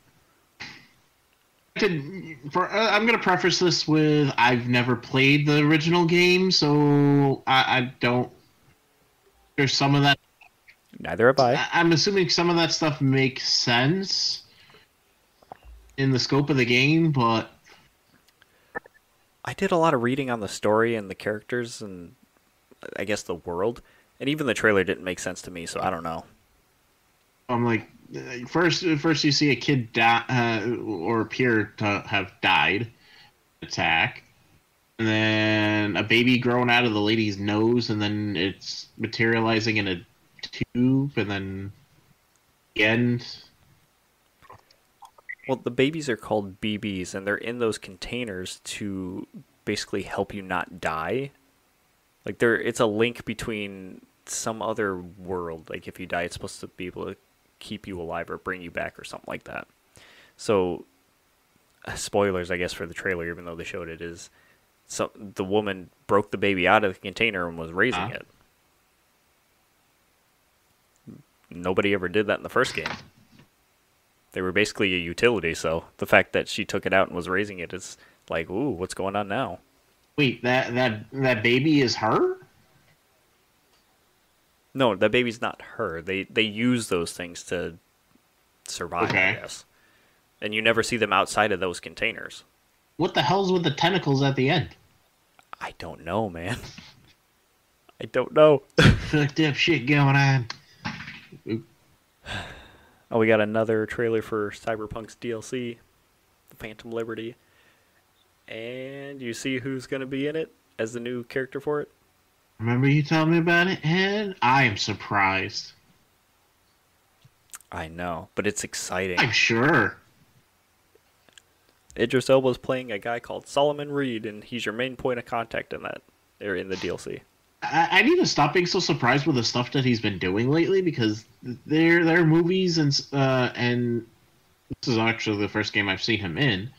I'm going to preface this with I've never played the original game, so I don't. There's some of that. Neither have I. I'm assuming some of that stuff makes sense in the scope of the game, but I did a lot of reading on the story and the characters and I guess the world, and even the trailer didn't make sense to me, so I don't know. I'm like, first you see a kid die, or appear to have died, attack, and then a baby growing out of the lady's nose, and then it's materializing in a tube, and then the end. Well, the babies are called BBs, and they're in those containers to basically help you not die. Like it's a link between some other world. Like if you die, it's supposed to be able to keep you alive or bring you back or something like that. So, spoilers, I guess, for the trailer, even though they showed it, is the woman broke the baby out of the container and was raising it. Nobody ever did that in the first game. They were basically a utility, so the fact that she took it out and was raising it is like, ooh, what's going on now? Wait, that baby is her? No, that baby's not her. They use those things to survive, Okay. I guess. And you never see them outside of those containers. What the hell's with the tentacles at the end? I don't know, man. I don't know. Fucked up shit going on. Oh, we got another trailer for Cyberpunk's DLC, The Phantom Liberty. And you see who's going to be in it as the new character for it? Remember you telling me about it, and I am surprised. I know, but it's exciting. I'm sure. Idris Elba's playing a guy called Solomon Reed, and he's your main point of contact in that, or in the DLC. I need to stop being so surprised with the stuff that he's been doing lately, because there are movies and this is actually the first game I've seen him in.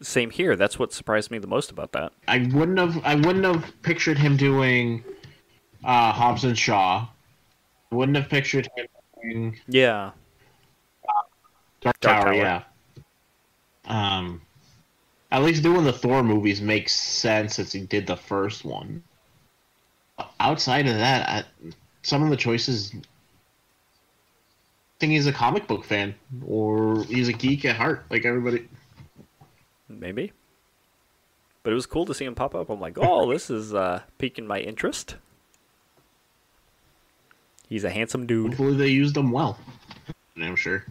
Same here. That's what surprised me the most about that. I wouldn't have pictured him doing Hobbs and Shaw. I wouldn't have pictured him doing Yeah. Dark Tower. Yeah. At least doing the Thor movies makes sense since he did the first one. Outside of that, some of the choices, I think he's a comic book fan, or he's a geek at heart, like everybody. Maybe. But it was cool to see him pop up. I'm like, oh, this is piquing my interest. He's a handsome dude. Hopefully they used him well. I'm sure.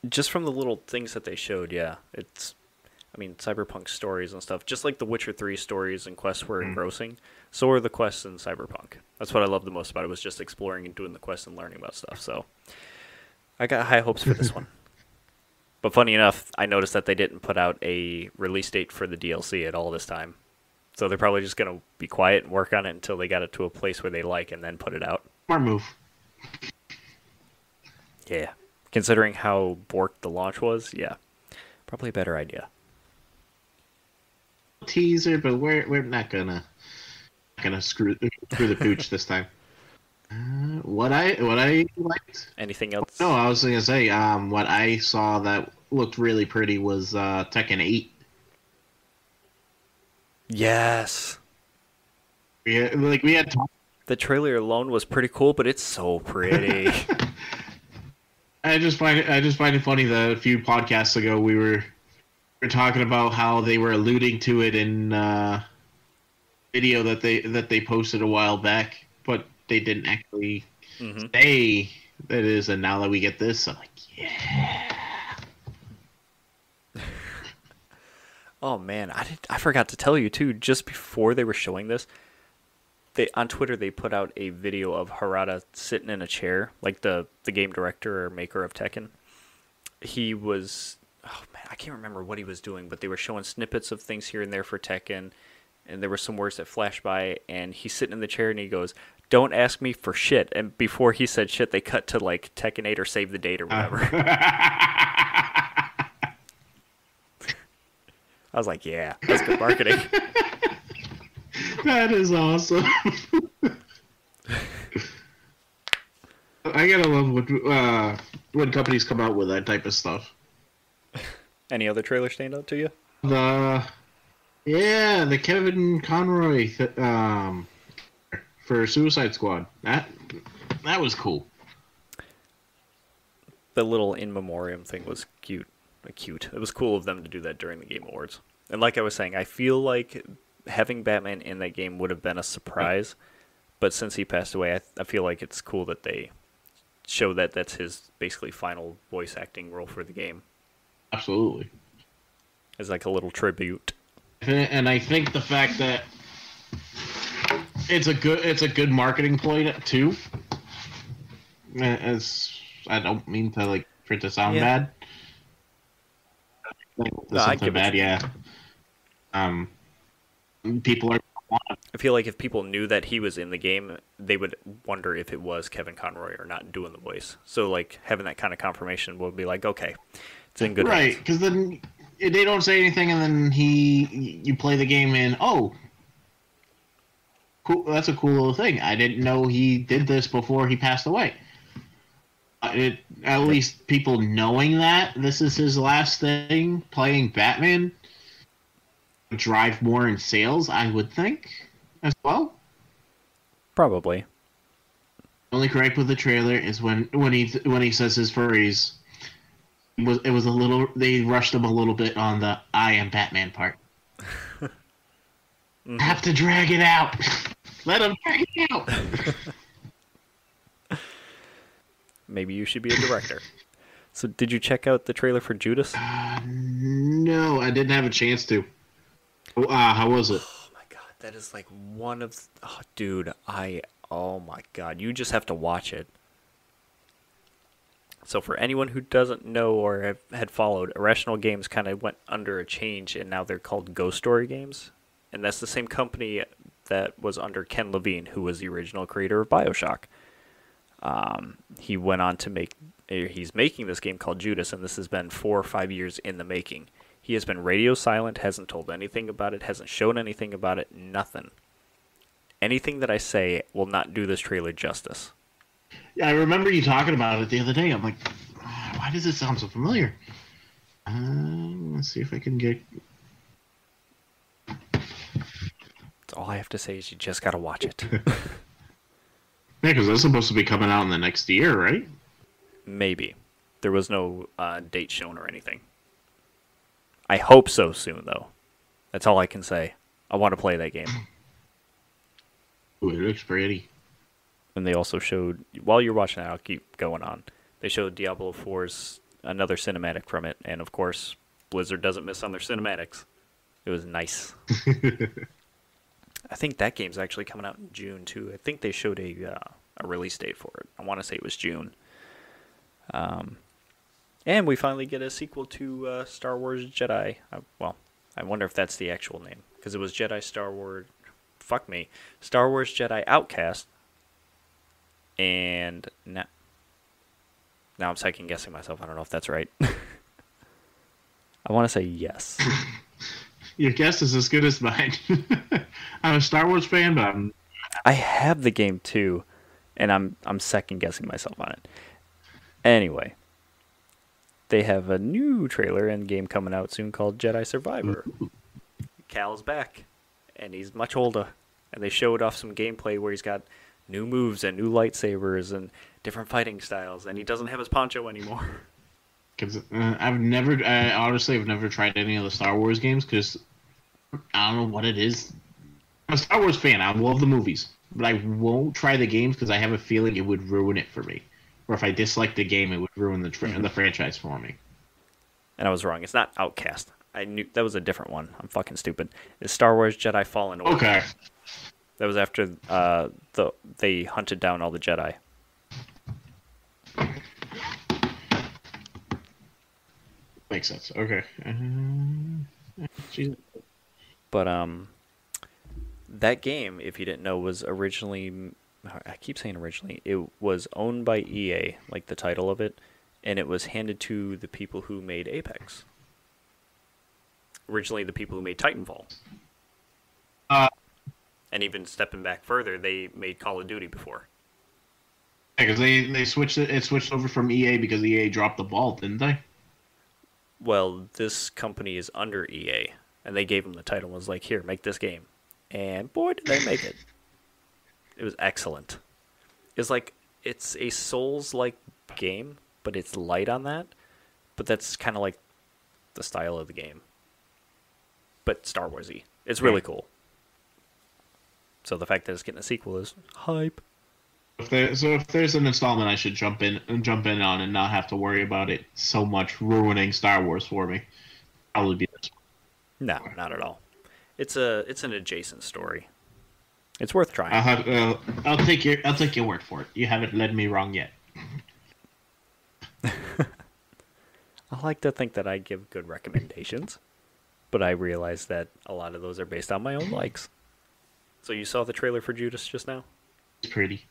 Just from the little things that they showed, yeah. Cyberpunk stories and stuff. Just like the Witcher 3 stories and quests were engrossing, so are the quests in Cyberpunk. That's what I love the most about it, was just exploring and doing the quests and learning about stuff. So I got high hopes for this one. But funny enough, I noticed that they didn't put out a release date for the DLC at all this time. So they're probably just going to be quiet and work on it until they got it to a place where they like and then put it out. Smart move. Yeah. Considering how borked the launch was, yeah. Probably a better idea. Teaser, but we're not gonna screw the pooch this time. What I liked. Anything else? No, I was gonna say what I saw that looked really pretty was Tekken 8. Yes. We had The trailer alone was pretty cool, but it's so pretty. I just find it funny that a few podcasts ago we were talking about how they were alluding to it in video that they posted a while back, but they didn't actually say that it is. And now that we get this, I'm like, yeah. Oh man, I forgot to tell you too. Just before they were showing this, on Twitter they put out a video of Harada sitting in a chair, like the game director or maker of Tekken. He was, oh man, I can't remember what he was doing, but they were showing snippets of things here and there for Tekken, and there were some words that flashed by, and he's sitting in the chair and he goes, "Don't ask me for shit." And before he said shit, they cut to like Tekken 8 or Save the Date or whatever. I was like, yeah, that's good marketing. That is awesome. I gotta love when companies come out with that type of stuff. Any other trailer stand out to you? The Kevin Conroy for Suicide Squad. That was cool. The little in memoriam thing was cute. It was cool of them to do that during the Game Awards. And like I was saying, I feel like having Batman in that game would have been a surprise. But since he passed away, I feel like it's cool that they show that that's his basically final voice acting role for the game. Absolutely. As like a little tribute. And I think the fact that it's a good marketing ploy too. As I don't mean to like for it to sound bad. I give bad, yeah. People are. I feel like if people knew that he was in the game, they would wonder if it was Kevin Conroy or not doing the voice. So like having that kind of confirmation would be like, okay, it's in good hands. Right, because then they don't say anything, and then you play the game and cool. That's a cool little thing. I didn't know he did this before he passed away. At least people knowing that this is his last thing playing Batman would drive more in sales, I would think, as well. Probably. The only gripe with the trailer is when he says his furries. It was a little. They rushed him a little bit on the "I am Batman" part. Mm-hmm. Have to drag it out. Let him drag it out. Maybe you should be a director. So, did you check out the trailer for Judas? No, I didn't have a chance to. How was it? Oh my god, that is like one of. Oh, dude, oh my god, you just have to watch it. So, for anyone who doesn't know or had followed, Irrational Games kind of went under a change, and now they're called Ghost Story Games, and that's the same company that was under Ken Levine, who was the original creator of BioShock. He went on to he's making this game called Judas, and this has been 4 or 5 years in the making. He has been radio silent, hasn't told anything about it, hasn't shown anything about it, nothing. Anything that I say will not do this trailer justice. Yeah, I remember you talking about it the other day. I'm like, why does it sound so familiar? Let's see if I can get... That's all I have to say is you just gotta watch it. Yeah, because that's supposed to be coming out in the next year, right? Maybe. There was no date shown or anything. I hope so soon, though. That's all I can say. I want to play that game. Ooh, it looks pretty. And they also showed, while you're watching that, I'll keep going on. They showed Diablo 4's another cinematic from it, and of course, Blizzard doesn't miss on their cinematics. It was nice. I think that game's actually coming out in June, too. I think they showed a release date for it. I want to say it was June. And we finally get a sequel to Star Wars Jedi. Well, I wonder if that's the actual name. Because it was Jedi Star Wars... Fuck me. Star Wars Jedi Outcast. And now I'm second guessing myself. I don't know if that's right. I want to say yes. Your guess is as good as mine. I'm a Star Wars fan, but I have the game too, and I'm second guessing myself on it. Anyway, they have a new trailer and game coming out soon called Jedi Survivor. Cal's back, and he's much older. And they showed off some gameplay where he's got new moves and new lightsabers and different fighting styles, and he doesn't have his poncho anymore. Because I honestly have never tried any of the Star Wars games because I don't know what it is. I'm a Star Wars fan. I love the movies, but I won't try the games because I have a feeling it would ruin it for me. Or if I dislike the game, it would ruin the franchise for me. And I was wrong. It's not Outcast. I knew that was a different one. I'm fucking stupid. It's Star Wars Jedi Fallen Order. Okay. That was after they hunted down all the Jedi. Makes sense. Okay. But that game, if you didn't know, was originally... I keep saying originally. It was owned by EA, like the title of it, and it was handed to the people who made Apex. Originally, the people who made Titanfall. And even stepping back further, they made Call of Duty before. Yeah, because they switched it. It switched over from EA because EA dropped the ball, didn't they? Well, this company is under EA, and they gave them the title and was like, here, make this game. And boy, did they make it. It was excellent. It's a Souls-like game, but it's light on that. But that's kind of like the style of the game. But Star Wars-y. It's really cool. So the fact that it's getting a sequel is hype. If there's an installment I should jump in on and not have to worry about it so much ruining Star Wars for me, probably be this one. No, not at all. It's an adjacent story. It's worth trying. I'll take your word for it. You haven't led me wrong yet. I like to think that I give good recommendations, but I realize that a lot of those are based on my own likes. So you saw the trailer for Judas just now? It's pretty.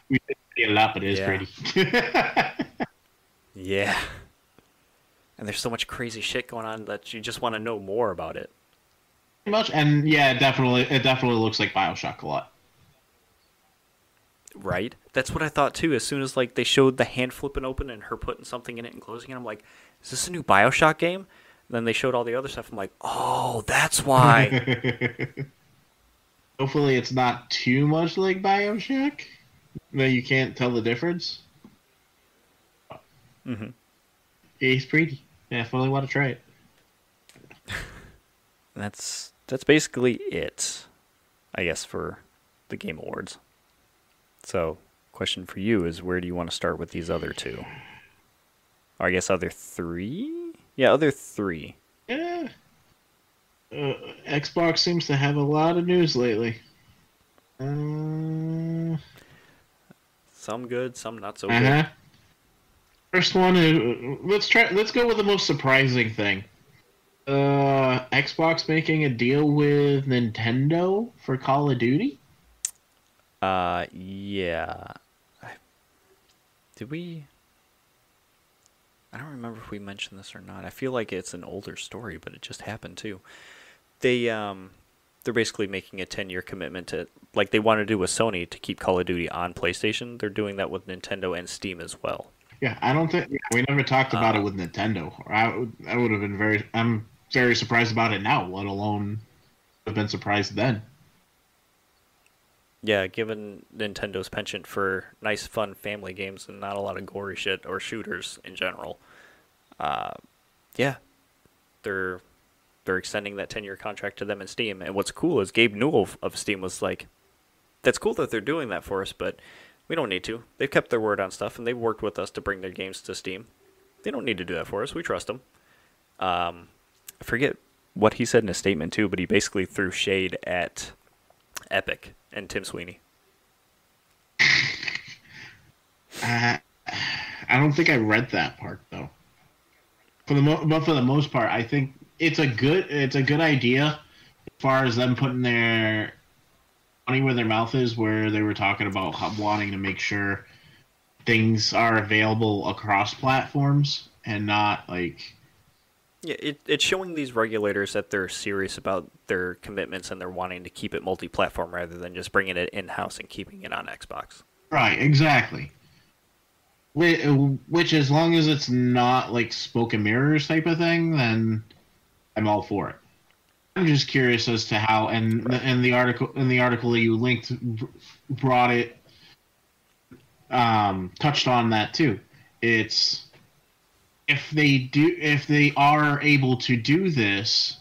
We didn't see a lot, but it is pretty. Yeah. And there's so much crazy shit going on that you just want to know more about it. Much, and yeah, it definitely looks like BioShock a lot. Right? That's what I thought too. As soon as like they showed the hand flipping open and her putting something in it and closing it, I'm like, is this a new BioShock game? And then they showed all the other stuff. I'm like, oh, that's why. Hopefully it's not too much like BioShock. No, you can't tell the difference. Mm-hmm. It's pretty. Yeah, I definitely want to try it. That's basically it, I guess, for the Game Awards. So, question for you is, where do you want to start with these other two? Or I guess other three? Yeah, other three. Yeah. Xbox seems to have a lot of news lately. Some good, some not so good. First one is let's go with the most surprising thing. Xbox making a deal with Nintendo for Call of Duty? Yeah. Did we? I don't remember if we mentioned this or not. I feel like it's an older story, but it just happened too. They're basically making a 10-year commitment to, like they want to do with Sony to keep Call of Duty on PlayStation. They're doing that with Nintendo and Steam as well. Yeah, I don't think we never talked about it with Nintendo. I would have been I'm very surprised about it now, let alone have been surprised then. Yeah, given Nintendo's penchant for nice, fun family games and not a lot of gory shit or shooters in general, yeah, they're extending that 10-year contract to them in Steam. And what's cool is Gabe Newell of Steam was like, that's cool that they're doing that for us, but we don't need to. They've kept their word on stuff, and they've worked with us to bring their games to Steam. They don't need to do that for us. We trust them. I forget what he said in a statement, too, but he basically threw shade at Epic and Tim Sweeney. I don't think I read that part though. But for the most part, I think it's a good idea as far as them putting their money where their mouth is, where they were talking about wanting to make sure things are available across platforms and not like Yeah, it's showing these regulators that they're serious about their commitments and they're wanting to keep it multi-platform rather than just bringing it in-house and keeping it on Xbox. right, exactly. Which, as long as it's not like smoke and mirrors type of thing, then I'm all for it. I'm just curious as to how, Right. and the article that you linked brought it, touched on that too. It's if they are able to do this,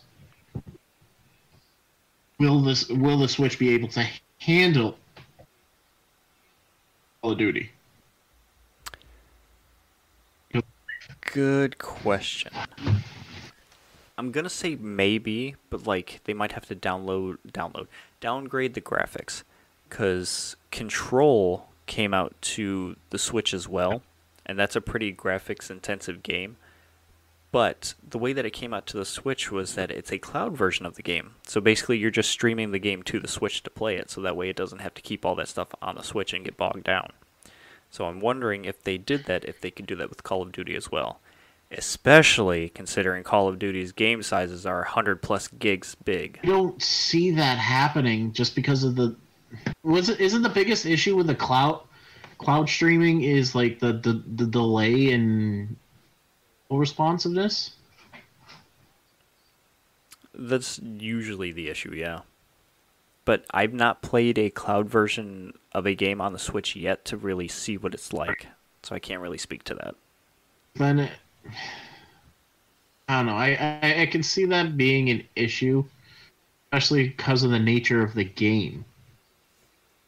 will the Switch be able to handle Call of Duty? Good question. I'm gonna say maybe, but like they might have to downgrade the graphics, because Control came out to the Switch as well, and that's a pretty graphics intensive game. But the way that it came out to the Switch was that it's a cloud version of the game. So basically, you're just streaming the game to the Switch to play it, so that way it doesn't have to keep all that stuff on the Switch and get bogged down. So I'm wondering if they did that, if they could do that with Call of Duty as well. Especially considering Call of Duty's game sizes are 100 plus gigs big. I don't see that happening just because of the was it isn't the biggest issue with the cloud streaming is like the delay in responsiveness. That's usually the issue, yeah. But I've not played a cloud version of a game on the Switch yet to really see what it's like. So I can't really speak to that. Then I don't know. I can see that being an issue, especially because of the nature of the game.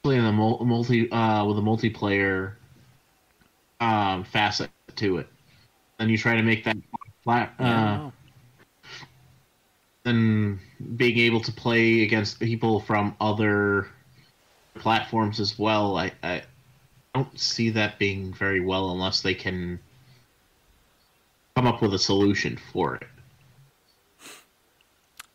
Especially in the with a multiplayer facet to it. Then you try to make that flat. Yeah, I don't know. Then being able to play against people from other platforms as well, I don't see that being very well unless they can come up with a solution for it.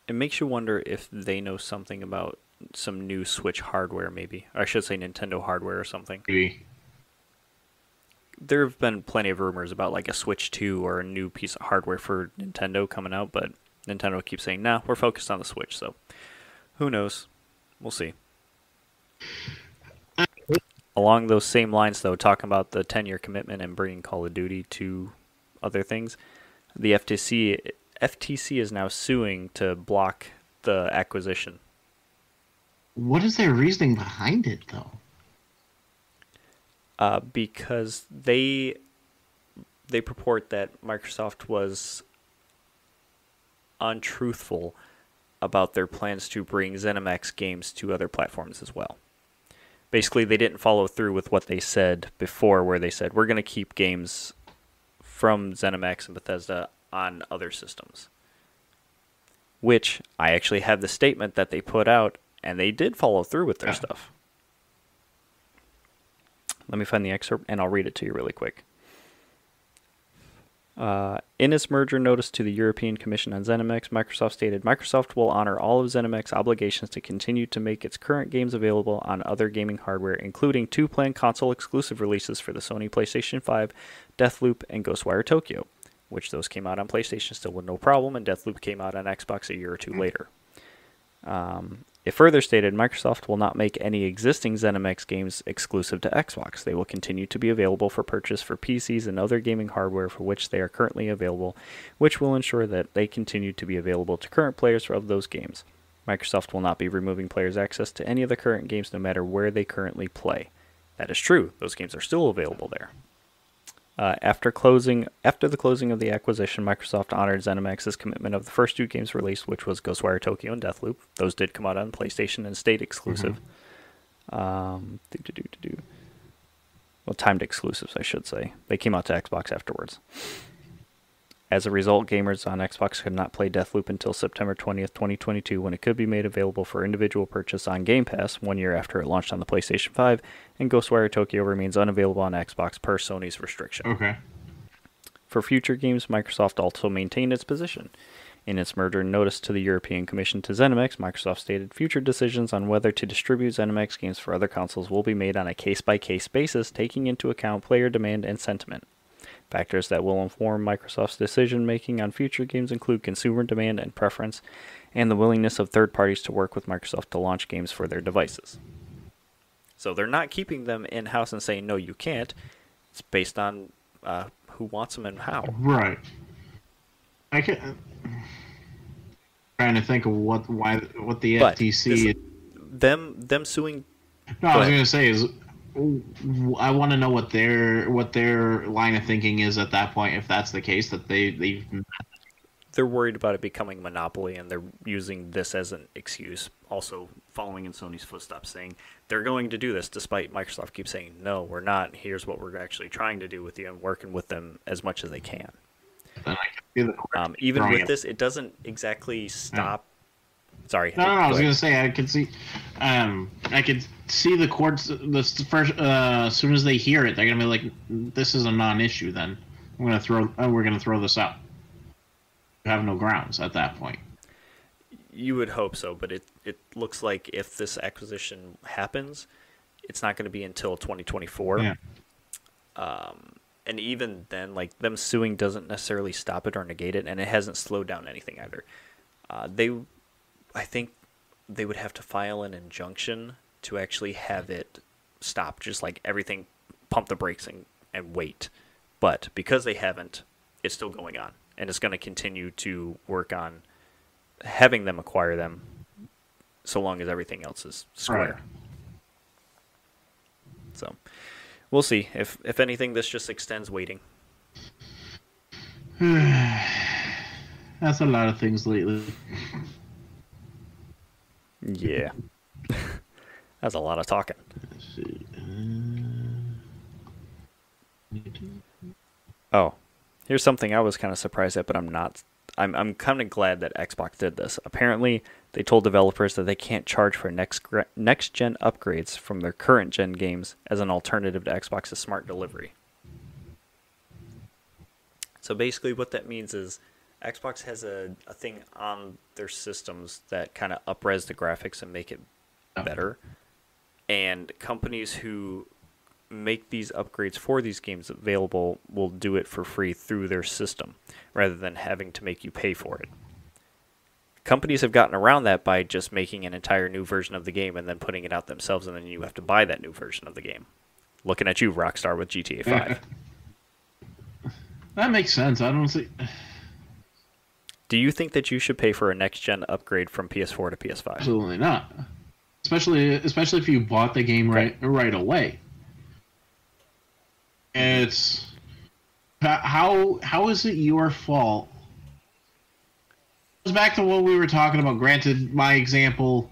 It makes you wonder if they know something about some new Switch hardware, maybe. Or I should say Nintendo hardware or something. Maybe. There have been plenty of rumors about like a Switch 2 or a new piece of hardware for Nintendo coming out, but Nintendo keeps saying, nah, we're focused on the Switch, so who knows? We'll see. Along those same lines, though, talking about the 10-year commitment and bringing Call of Duty to other things, the FTC is now suing to block the acquisition. What is their reasoning behind it, though? Because they purport that Microsoft was untruthful about their plans to bring ZeniMax games to other platforms as well. Basically, they didn't follow through with what they said before, where they said, we're going to keep games from ZeniMax and Bethesda on other systems. Which, I actually have the statement that they put out, and they did follow through with their stuff. Let me find the excerpt, and I'll read it to you really quick. In its merger notice to the European Commission on ZeniMax, Microsoft stated, Microsoft will honor all of ZeniMax's obligations to continue to make its current games available on other gaming hardware, including 2 planned console-exclusive releases for the Sony PlayStation 5, Deathloop, and Ghostwire Tokyo, which those came out on PlayStation still with no problem, and Deathloop came out on Xbox a year or two later. It further stated, Microsoft will not make any existing ZeniMax games exclusive to Xbox. They will continue to be available for purchase for PCs and other gaming hardware for which they are currently available, which will ensure that they continue to be available to current players of those games. Microsoft will not be removing players' access to any of the current games no matter where they currently play. That is true. Those games are still available there. After the closing of the acquisition, Microsoft honored ZeniMax's commitment of the first 2 games released, which was Ghostwire Tokyo and Deathloop. Those did come out on PlayStation and stayed exclusive. Well, timed exclusives, I should say. They came out to Xbox afterwards. As a result, gamers on Xbox could not play Deathloop until September 20th, 2022, when it could be made available for individual purchase on Game Pass 1 year after it launched on the PlayStation 5, and Ghostwire Tokyo remains unavailable on Xbox per Sony's restriction. Okay. For future games, Microsoft also maintained its position. In its merger notice to the European Commission to ZeniMax, Microsoft stated future decisions on whether to distribute ZeniMax games for other consoles will be made on a case-by-case basis, taking into account player demand and sentiment. Factors that will inform Microsoft's decision-making on future games include consumer demand and preference, and the willingness of third parties to work with Microsoft to launch games for their devices. So they're not keeping them in-house and saying, no, you can't. It's based on who wants them and how. Right. I can trying to think of what the FTC. Them suing. No, I was going to say is I want to know what their line of thinking is at that point. If that's the case, that they're worried about it becoming a monopoly, and they're using this as an excuse. Also, following in Sony's footsteps, saying they're going to do this, despite Microsoft keeps saying no, we're not. Here's what we're actually trying to do with you, and working with them as much as they can. Even with this, it doesn't exactly stop. Sorry. No, I was going to say I could see the courts. The first, as soon as they hear it, they're going to be like, "This is a non-issue." Then we're going to throw this out. You have no grounds at that point. You would hope so, but it looks like if this acquisition happens, it's not going to be until 2024. Yeah. And even then, like, them suing doesn't necessarily stop it or negate it, and it hasn't slowed down anything either. I think they would have to file an injunction to actually have it stop, just like everything, pump the brakes and wait. But because they haven't, it's still going on, and it's going to continue to work on having them acquire them so long as everything else is square. Right. So we'll see. If anything, this just extends waiting. That's a lot of things lately. Yeah. That's a lot of talking. Let's see. Oh, here's something I was kind of surprised at, but I'm not. I'm kind of glad that Xbox did this. Apparently, they told developers that they can't charge for next-gen upgrades from their current-gen games as an alternative to Xbox's smart delivery. So basically what that means is Xbox has a thing on their systems that kind of up-res the graphics and make it better. And companies who make these upgrades for these games available will do it for free through their system, rather than having to make you pay for it. Companies have gotten around that by just making an entire new version of the game and then putting it out themselves, and then you have to buy that new version of the game. Looking at you, Rockstar, with GTA 5. That makes sense. I don't see... Do you think that you should pay for a next-gen upgrade from PS4 to PS5? Absolutely not. Especially if you bought the game right away. It's... How is it your fault? It goes back to what we were talking about. Granted, my example,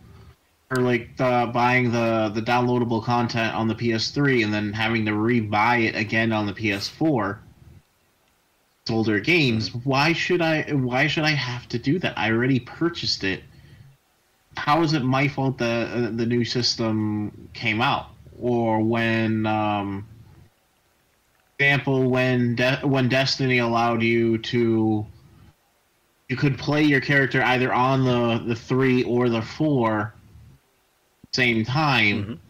or like buying the downloadable content on the PS3 and then having to rebuy it again on the PS4. It's older games. Why should I have to do that? I already purchased it. How is it my fault that the new system came out? Or when example, when Destiny allowed you could play your character either on the 3 or the 4 same time,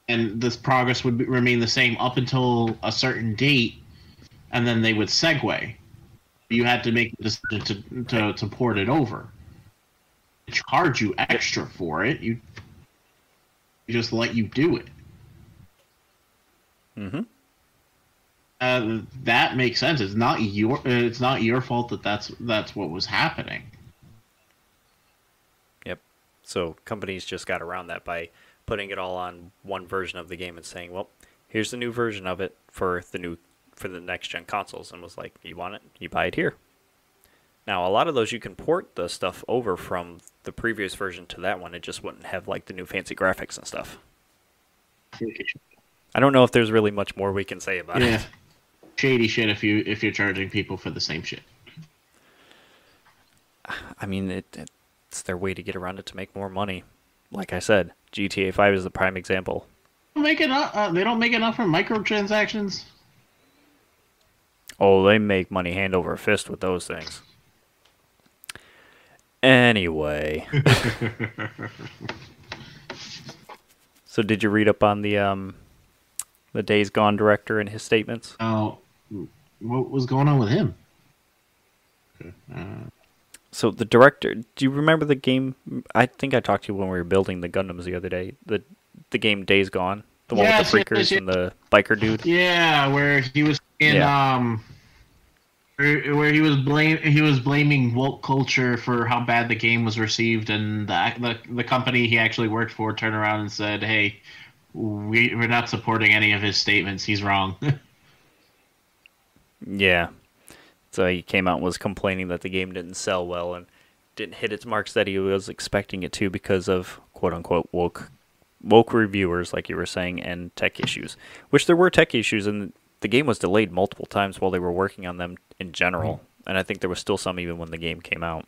and this progress would remain the same up until a certain date, and then they would segue. You had to make the decision to port it over. They charge you extra for it. You just let you do it. That makes sense. It's not your fault that's what was happening. Yep. So companies just got around that by putting it all on one version of the game and saying, "Well, here's the new version of it for the next gen consoles," and was like, "You want it? You buy it here." Now, a lot of those you can port the stuff over from the previous version to that one. It just wouldn't have like the new fancy graphics and stuff. I don't know if there's really much more we can say about it. shady shit if you're charging people for the same shit. I mean, it's their way to get around it to make more money. Like I said, GTA 5 is the prime example. They don't make enough from microtransactions. Oh, they make money hand over fist with those things. Anyway. So did you read up on the Days Gone director and his statements? Oh, what was going on with him? So the director, do you remember the game? I think I talked to you when we were building the Gundams the other day. The game Days Gone, the one with the freakers and the biker dude. Yeah, where he was where he was blaming woke culture for how bad the game was received, and the company he actually worked for turned around and said, "Hey, we're not supporting any of his statements. He's wrong." Yeah. So he came out and was complaining that the game didn't sell well and didn't hit its marks that he was expecting it to because of quote-unquote woke reviewers, like you were saying, and tech issues. Which there were tech issues, and the game was delayed multiple times while they were working on them in general. And I think there was still some even when the game came out.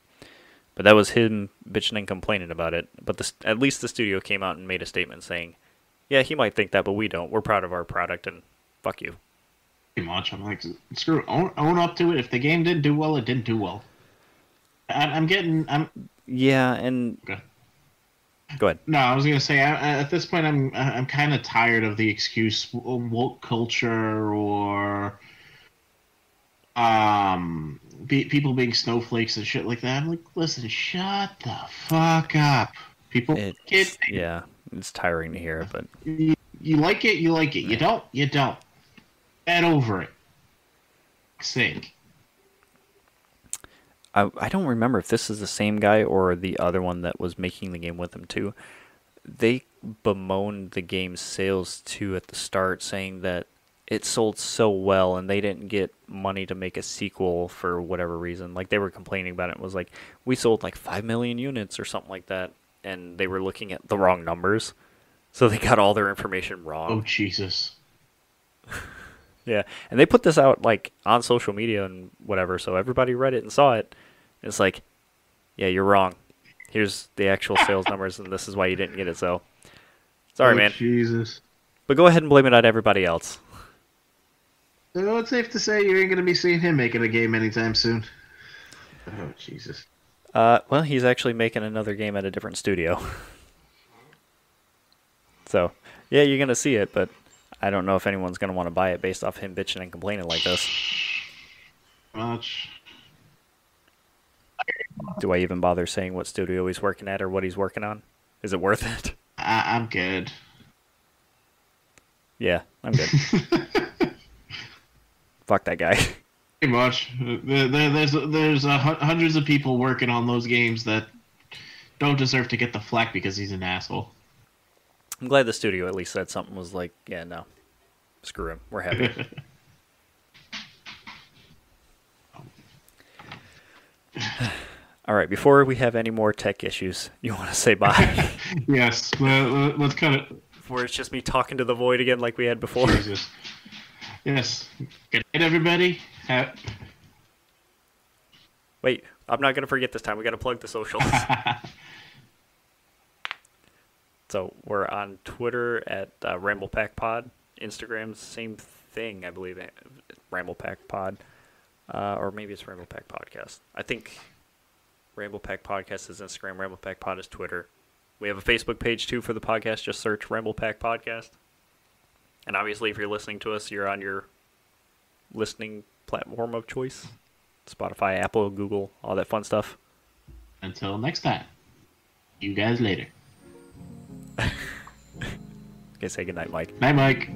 But that was him bitching and complaining about it. But at least the studio came out and made a statement saying, yeah, he might think that, but we don't. We're proud of our product, and fuck you. Pretty much. I'm like, screw it. Own up to it. If the game didn't do well, it didn't do well. Yeah, and... Okay. Go ahead. No, I was gonna say at this point I'm kind of tired of the excuse woke culture or people being snowflakes and shit like that. I'm like, listen, shut the fuck up. People yeah, it's tiring to hear, but you like it, you like it. You don't, you don't. Get over it. Sake. I don't remember if this is the same guy or the other one that was making the game with him too. They bemoaned the game's sales too at the start, saying that it sold so well and they didn't get money to make a sequel for whatever reason. Like they were complaining about it. It was like, we sold like 5 million units or something like that, and they were looking at the wrong numbers. So they got all their information wrong. Oh, Jesus. Yeah, and they put this out like on social media and whatever, so everybody read it and saw it. It's like, yeah, you're wrong. Here's the actual sales numbers, and this is why you didn't get it. So, sorry, man. Jesus. But go ahead and blame it on everybody else. So it's safe to say you ain't gonna be seeing him making a game anytime soon. Oh, Jesus. Well, he's actually making another game at a different studio. So, yeah, you're gonna see it, but I don't know if anyone's going to want to buy it based off him bitching and complaining like this. Much. Do I even bother saying what studio he's working at or what he's working on? Is it worth it? I'm good. Yeah, I'm good. Fuck that guy. Pretty much. There's hundreds of people working on those games that don't deserve to get the flack because he's an asshole. I'm glad the studio at least said something was like, yeah, no, screw him. We're happy. All right, before we have any more tech issues, you want to say bye? Yes, let's cut it. Before it's just me talking to the void again like we had before. Jesus. Yes. Good night, everybody. Wait, I'm not going to forget this time. We got to plug the socials. So we're on Twitter at RamblePackPod. Instagram, same thing, I believe. RamblePackPod. Or maybe it's RamblePack Podcast. I think RamblePack Podcast is Instagram. RamblePack is Twitter. We have a Facebook page, too, for the podcast. Just search RamblePack Podcast. And obviously, if you're listening to us, you're on your listening platform of choice. Spotify, Apple, Google, all that fun stuff. Until next time. You guys later. Okay, say goodnight, Mike. Night, Mike.